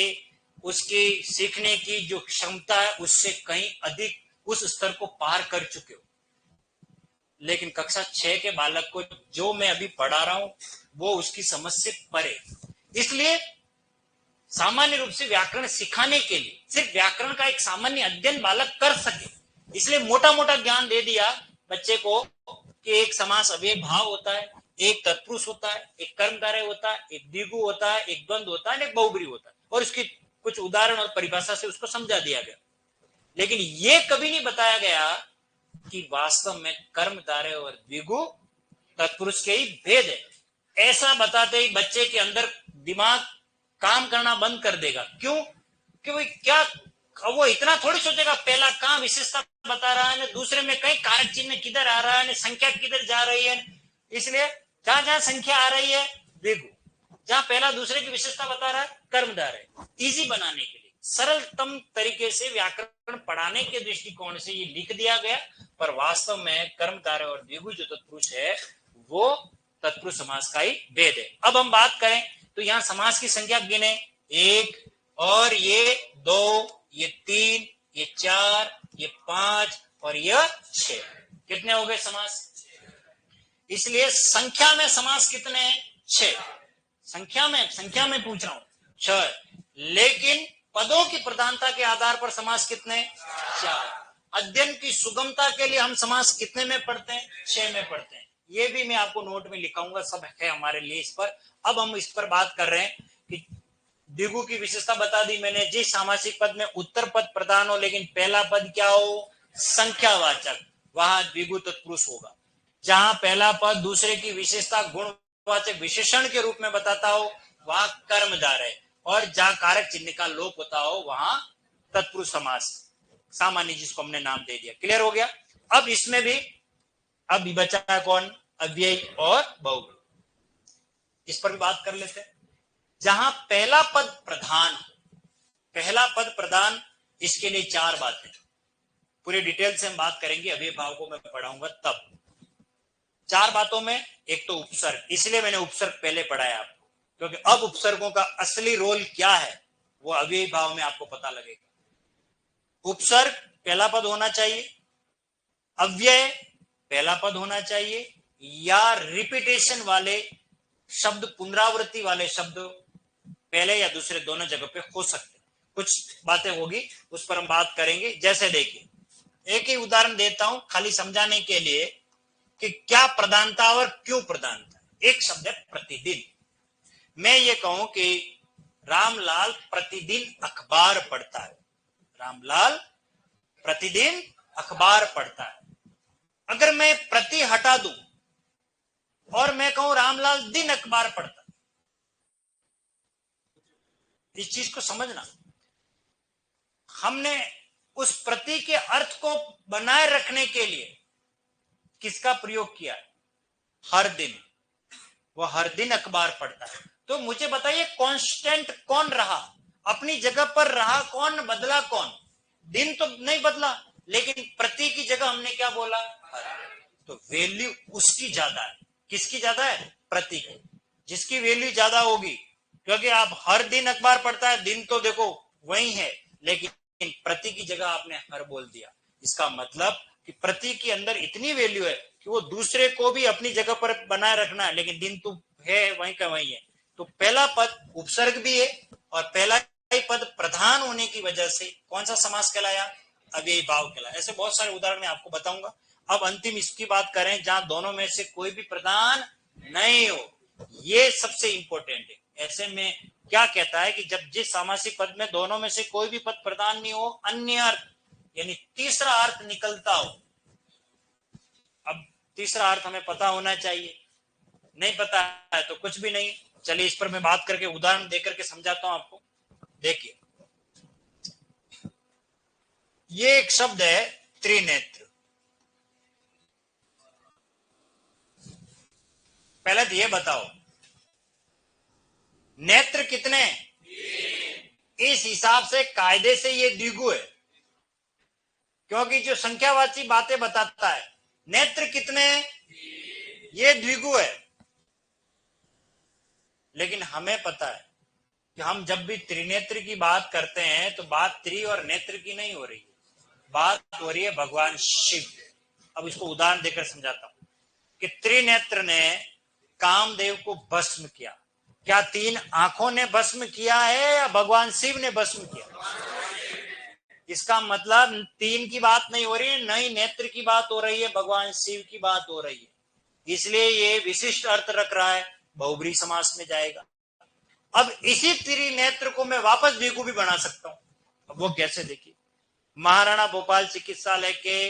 उसकी सीखने की जो क्षमता है उससे कहीं अधिक उस स्तर को पार कर चुके हो। लेकिन कक्षा 6 के बालक को जो मैं अभी पढ़ा रहा हूं वो उसकी समझ से परे। इसलिए सामान्य रूप से व्याकरण सिखाने के लिए सिर्फ व्याकरण का एक सामान्य अध्ययन बालक कर सके, इसलिए मोटा मोटा ज्ञान दे दिया बच्चे को कि एक समास अव्यय भाव होता है, एक तत्पुरुष होता है, एक कर्मधारय होता है, एक द्विगु होता है, एक द्वंद्व होता है, एक बहुब्री होता है, और इसकी कुछ उदाहरण और परिभाषा से उसको समझा दिया गया। लेकिन ये कभी नहीं बताया गया कि वास्तव में कर्मधारय और द्विगु तत्पुरुष के ही भेद है। ऐसा बताते ही बच्चे के अंदर दिमाग काम करना बंद कर देगा। क्यों? कि वो क्या, वो इतना थोड़ी सोचेगा पहला कहां विशेषता बता रहा है, दूसरे में कहीं कारक चिन्ह किधर आ रहा है, संख्या किधर जा रही है। इसलिए जहां जहां संख्या आ रही है द्विगु, जहां पहला दूसरे की विशेषता बता रहा है कर्मधारय। इजी बनाने के लिए सरलतम तरीके से व्याकरण पढ़ाने के दृष्टिकोण से ये लिख दिया गया, पर वास्तव में कर्मधारय और द्विगु जो तत्पुरुष है वो तत्पुरुष समास का ही भेद है। अब हम बात करें तो यहां समास की संख्या गिने, 1 और ये 2, ये 3, ये 4, ये 5 और ये 6, कितने हो गए समास? इसलिए संख्या में समास कितने हैं? 6। संख्या में पूछ रहा हूं 6, लेकिन पदों की प्रधानता के आधार पर समास कितने? 4। अध्ययन की सुगमता के लिए हम समास कितने में पढ़ते हैं? 6 में पढ़ते हैं। ये भी मैं आपको नोट में लिखाऊंगा, सब है हमारे लिए इस पर। अब हम इस पर बात कर रहे हैं कि द्विगु की विशेषता बता दी मैंने, जिस सामासिक पद में उत्तर पद प्रधान हो लेकिन पहला पद क्या हो? संख्यावाचक, वहां द्विगु तत्पुरुष होगा। जहां पहला पद दूसरे की विशेषता गुणवाचक विशेषण के रूप में बताता हो वहां कर्मधारय, और जहां कारक चिन्ह का लोप होता हो वहां तत्पुरुष समास सामान्य, जिसको हमने नाम दे दिया। क्लियर हो गया? अब इसमें भी अब बचा है कौन? अव्यय और बहुब्री। इस पर भी बात कर लेते हैं। जहां पहला पद प्रधान हो, पहला पद प्रधान, इसके लिए 4 बातें पूरी डिटेल से हम बात करेंगे, अव्यय भाव को मैं पढ़ाऊंगा तब। 4 बातों में एक तो उपसर्ग, इसलिए मैंने उपसर्ग पहले पढ़ाया आपको, क्योंकि अब उपसर्गों का असली रोल क्या है वो अव्यय भाव में आपको पता लगेगा। उपसर्ग पहला पद होना चाहिए, अव्यय पहला पद होना चाहिए, या रिपीटेशन वाले शब्द, पुनरावृत्ति वाले शब्द पहले या दूसरे दोनों जगह पे हो सकते। कुछ बातें होगी उस पर हम बात करेंगे। जैसे देखिए, एक ही उदाहरण देता हूं खाली समझाने के लिए कि क्या प्रधानता और क्यों प्रधानता। एक शब्द है प्रतिदिन। मैं ये कहूं कि रामलाल प्रतिदिन अखबार पढ़ता है, रामलाल प्रतिदिन अखबार पढ़ता है। अगर मैं प्रति हटा दूं और मैं कहूं रामलाल दिन अखबार पढ़ता, इस चीज को समझना। हमने उस प्रति के अर्थ को बनाए रखने के लिए किसका प्रयोग किया है? हर दिन, वो हर दिन अखबार पढ़ता है। तो मुझे बताइए कांस्टेंट कौन रहा, अपनी जगह पर रहा कौन, बदला कौन? दिन तो नहीं बदला, लेकिन प्रति की जगह हमने क्या बोला? हर। तो वैल्यू उसकी ज्यादा है। किसकी ज्यादा है? प्रति की। जिसकी वैल्यू ज्यादा होगी, क्योंकि आप हर दिन अखबार पढ़ता है, दिन तो देखो वही है, लेकिन प्रति की जगह आपने हर बोल दिया। इसका मतलब कि प्रति के अंदर इतनी वैल्यू है कि वो दूसरे को भी अपनी जगह पर बनाए रखना है, लेकिन दिन तो है वहीं का वहीं है। तो पहला पद उपसर्ग भी है, और पहला ही पद प्रधान होने की वजह से कौन सा समास कहलाया? अव्ययी भाव कहलाया। ऐसे बहुत सारे उदाहरण मैं आपको बताऊंगा। अब अंतिम इसकी बात करें जहां दोनों में से कोई भी प्रधान नहीं हो, ये सबसे इंपॉर्टेंट है। ऐसे में क्या कहता है कि जब जिस सामासिक पद में दोनों में से कोई भी पद प्रधान नहीं हो, अन्य अर्थ यानी तीसरा अर्थ निकलता हो। अब तीसरा अर्थ हमें पता होना चाहिए, नहीं पता है तो कुछ भी नहीं। चलिए इस पर मैं बात करके उदाहरण देकर के समझाता हूं आपको। देखिए, ये एक शब्द है त्रिनेत्र। पहले तो ये बताओ नेत्र कितने? इस हिसाब से कायदे से ये द्विगु है। क्योंकि जो संख्यावाची बातें बताता है, नेत्र कितने, ये द्विगु है। लेकिन हमें पता है कि हम जब भी त्रिनेत्र की बात करते हैं तो बात त्रि और नेत्र की नहीं हो रही है, बात हो रही है भगवान शिव। अब इसको उदाहरण देकर समझाता हूं कि त्रिनेत्र ने कामदेव को भस्म किया। क्या तीन आंखों ने भस्म किया है या भगवान शिव ने भस्म किया? इसका मतलब तीन की बात नहीं हो रही है, न ही नेत्र की बात हो रही है, भगवान शिव की बात हो रही है। इसलिए ये विशिष्ट अर्थ रख रहा है, बहुब्री समास में जाएगा। अब इसी त्रिनेत्र को मैं वापस द्विगु भी बना सकता हूं। अब वो कैसे, देखिए, महाराणा भोपाल चिकित्सालय के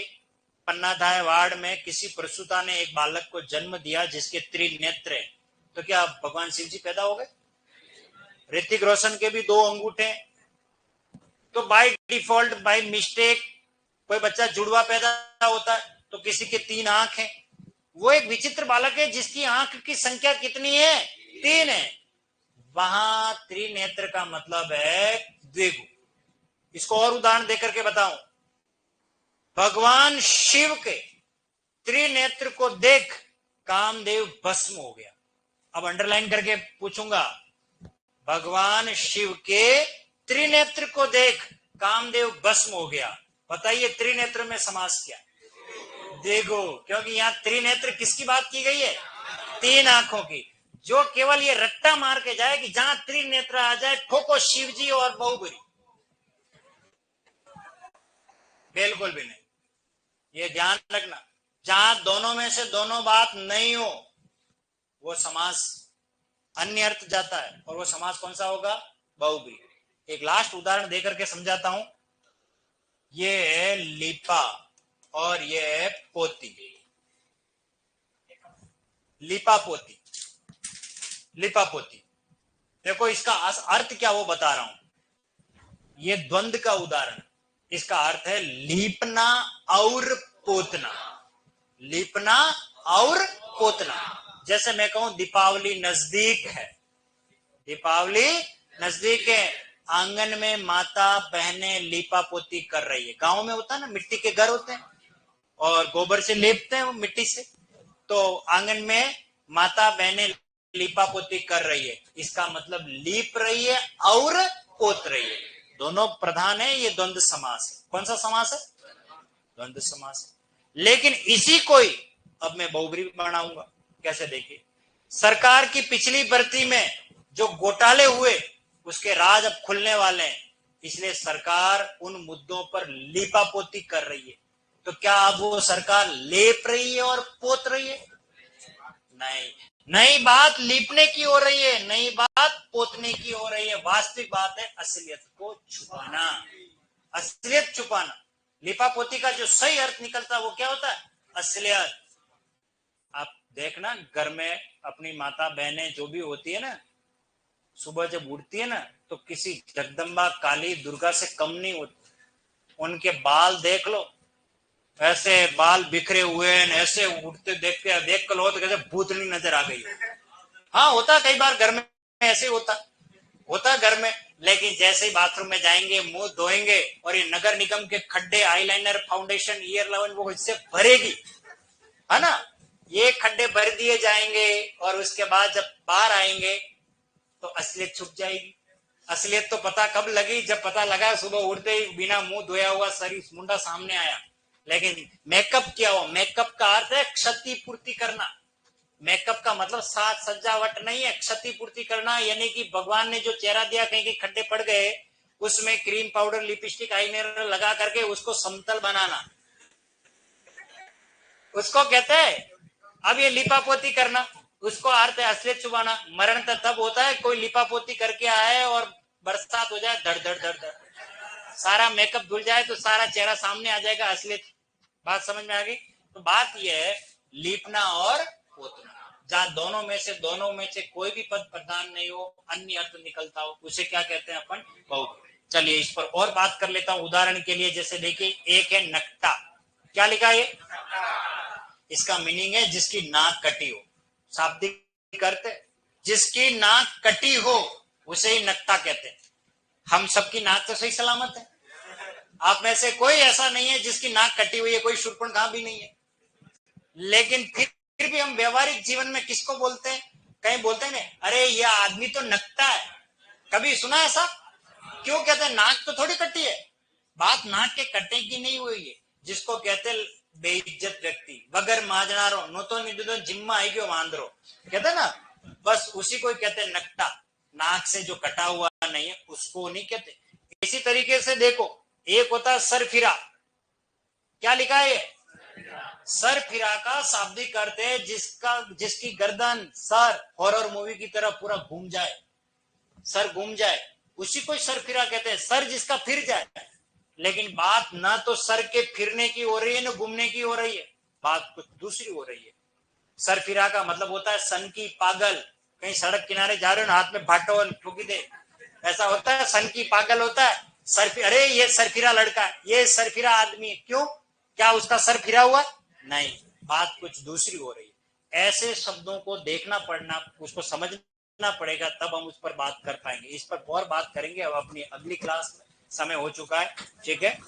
पन्नाधाय वार्ड में किसी प्रसूता ने एक बालक को जन्म दिया जिसके त्रिनेत्र है, तो क्या भगवान शिव जी पैदा हो गए? ऋतिक रोशन के भी दो अंगूठे, तो बाय डिफॉल्ट, बाय मिस्टेक कोई बच्चा जुड़वा पैदा होता है तो किसी के तीन आंख हैं। वो एक विचित्र बालक है जिसकी आंख की संख्या कितनी है? तीन है। वहां त्रिनेत्र का मतलब है द्विगु। इसको और उदाहरण देकर के बताऊं, भगवान शिव के त्रिनेत्र को देख कामदेव भस्म हो गया। अब अंडरलाइन करके पूछूंगा, भगवान शिव के त्रिनेत्र को देख कामदेव भस्म हो गया। बताइए त्रिनेत्र में समास क्या? देखो, क्योंकि यहां त्रिनेत्र किसकी बात की गई है? तीन आंखों की। जो केवल ये रट्टा मार के जाए कि जहां त्रिनेत्र आ जाए ठोको शिव जी और बहुबरी, बिल्कुल भी नहीं। ये ध्यान रखना, जहां दोनों में से दोनों बात नहीं हो वो समास अन्य अर्थ जाता है, और वो समास कौन सा होगा? बहुब्री। एक लास्ट उदाहरण देकर के समझाता हूं। ये है लिपा और ये है पोती। लिपा पोती, लिपा पोती। देखो इसका अर्थ क्या वो बता रहा हूं। ये द्वंद्व का उदाहरण। इसका अर्थ है लीपना और पोतना। लीपना और पोतना। जैसे मैं कहूं दीपावली नजदीक है, दीपावली नजदीक है, आंगन में माता बहनें लीपा पोती कर रही है। गांव में होता है ना, मिट्टी के घर होते हैं और गोबर से लेपते हैं वो मिट्टी से, तो आंगन में माता बहनें लीपा पोती कर रही है। इसका मतलब लीप रही है और पोत रही है, दोनों प्रधान है। ये द्वंद्व समास है। कौन सा समास है? द्वंद्व समास है। लेकिन इसी को ही अब मैं बहुब्री बनाऊंगा। कैसे, देखिए, सरकार की पिछली भर्ती में जो घोटाले हुए उसके राज अब खुलने वाले हैं, इसलिए सरकार उन मुद्दों पर लीपापोती कर रही है। तो क्या अब वो सरकार लेप रही है और पोत रही है? नहीं, नई बात लीपने की हो रही है, नई बात पोतने की हो रही है। वास्तविक बात है असलियत को छुपाना, असलियत छुपाना। लिपापोती का जो सही अर्थ निकलता है वो क्या होता है? असलियत। आप देखना, घर में अपनी माता बहनें जो भी होती है ना, सुबह जब उठती है ना तो किसी जगदम्बा काली दुर्गा से कम नहीं होती। उनके बाल देख लो, ऐसे बाल बिखरे हुए हैं, ऐसे उठते देख कर लो तो कैसे भूतनी नजर आ गई। हाँ, होता कई बार घर में ऐसे होता घर में। लेकिन जैसे ही बाथरूम में जाएंगे, मुंह धोएंगे और ये नगर निगम के खड्डे, आईलाइनर, फाउंडेशन, ईयर लाइन वो इससे भरेगी, है ना। ये खड्डे भर दिए जाएंगे और उसके बाद जब बाहर आएंगे तो असलियत छुप जाएगी। असलियत तो पता कब लगी? जब पता लगा सुबह उठते ही बिना मुंह धोया हुआ शरीर मुंडा सामने आया। लेकिन मेकअप किया हो, मेकअप का अर्थ है क्षति पूर्ति करना। मेकअप का मतलब साज सजावट नहीं है, क्षति पूर्ति करना। यानी कि भगवान ने जो चेहरा दिया, कहीं कहीं खड्डे पड़ गए, उसमें क्रीम पाउडर, लिपस्टिक, आईलाइनर लगा करके उसको समतल बनाना, उसको कहते हैं। अब ये लिपापोती करना, उसको अर्थ है असलियत छुपाना। मरण तब होता है कोई लिपापोती करके आए और बरसात हो जाए, धड़ धड़ धड़ धड़, सारा मेकअप धुल जाए तो सारा चेहरा सामने आ जाएगा, असलियत। बात समझ में आ गई? तो बात यह है लीपना और पोतना, जहां दोनों में से कोई भी पद प्रधान नहीं हो, अन्य अर्थ निकलता हो, उसे क्या कहते हैं अपन? बहु। चलिए इस पर और बात कर लेता हूं उदाहरण के लिए। जैसे देखिए, एक है नकटा। क्या लिखा है? इसका मीनिंग है जिसकी नाक कटी हो। शाब्दिक अर्थ है जिसकी नाक कटी हो उसे ही नकटा कहते हैं। हम सबकी नाक तो सही सलामत है, आप में से कोई ऐसा नहीं है जिसकी नाक कटी हुई है, कोई शूर्पणखा भी नहीं है। लेकिन फिर भी हम व्यवहारिक जीवन में किसको बोलते हैं? कहीं बोलते हैं ना, अरे ये आदमी तो नकटा है। कभी सुना ऐसा? क्यों कहते हैं? नाक तो थोड़ी कटी है। बात नाक के कटने की नहीं हुई है। जिसको कहते बेइज्जत व्यक्ति, वगर माजनारो नो तो निदो जिम्मा आई गयो वांदरो, कहते ना, बस उसी को कहते हैं नकटा। नाक से जो कटा हुआ नहीं है उसको नहीं कहते। इसी तरीके से देखो, एक होता है सरफिरा। क्या लिखा है? सरफिरा का शाब्दिक अर्थ है जिसकी गर्दन, सर हॉरर मूवी की तरह पूरा घूम जाए, सर घूम जाए, उसी को सरफिरा कहते हैं। सर जिसका फिर जाए। लेकिन बात ना तो सर के फिरने की हो रही है ना घूमने की हो रही है, बात कुछ दूसरी हो रही है। सरफिरा का मतलब होता है सन की पागल। कहीं सड़क किनारे जा रहे हो ना, हाथ में भाटोल ठोकी दे, ऐसा होता है। सन की पागल होता है। अरे ये सरफिरा लड़का, ये सरफिरा आदमी है। क्यों? क्या उसका सर फिरा हुआ? नहीं, बात कुछ दूसरी हो रही है। ऐसे शब्दों को देखना पड़ना, उसको समझना पड़ेगा, तब हम उस पर बात कर पाएंगे। इस पर और बात करेंगे अब अपनी अगली क्लास में। समय हो चुका है, ठीक है।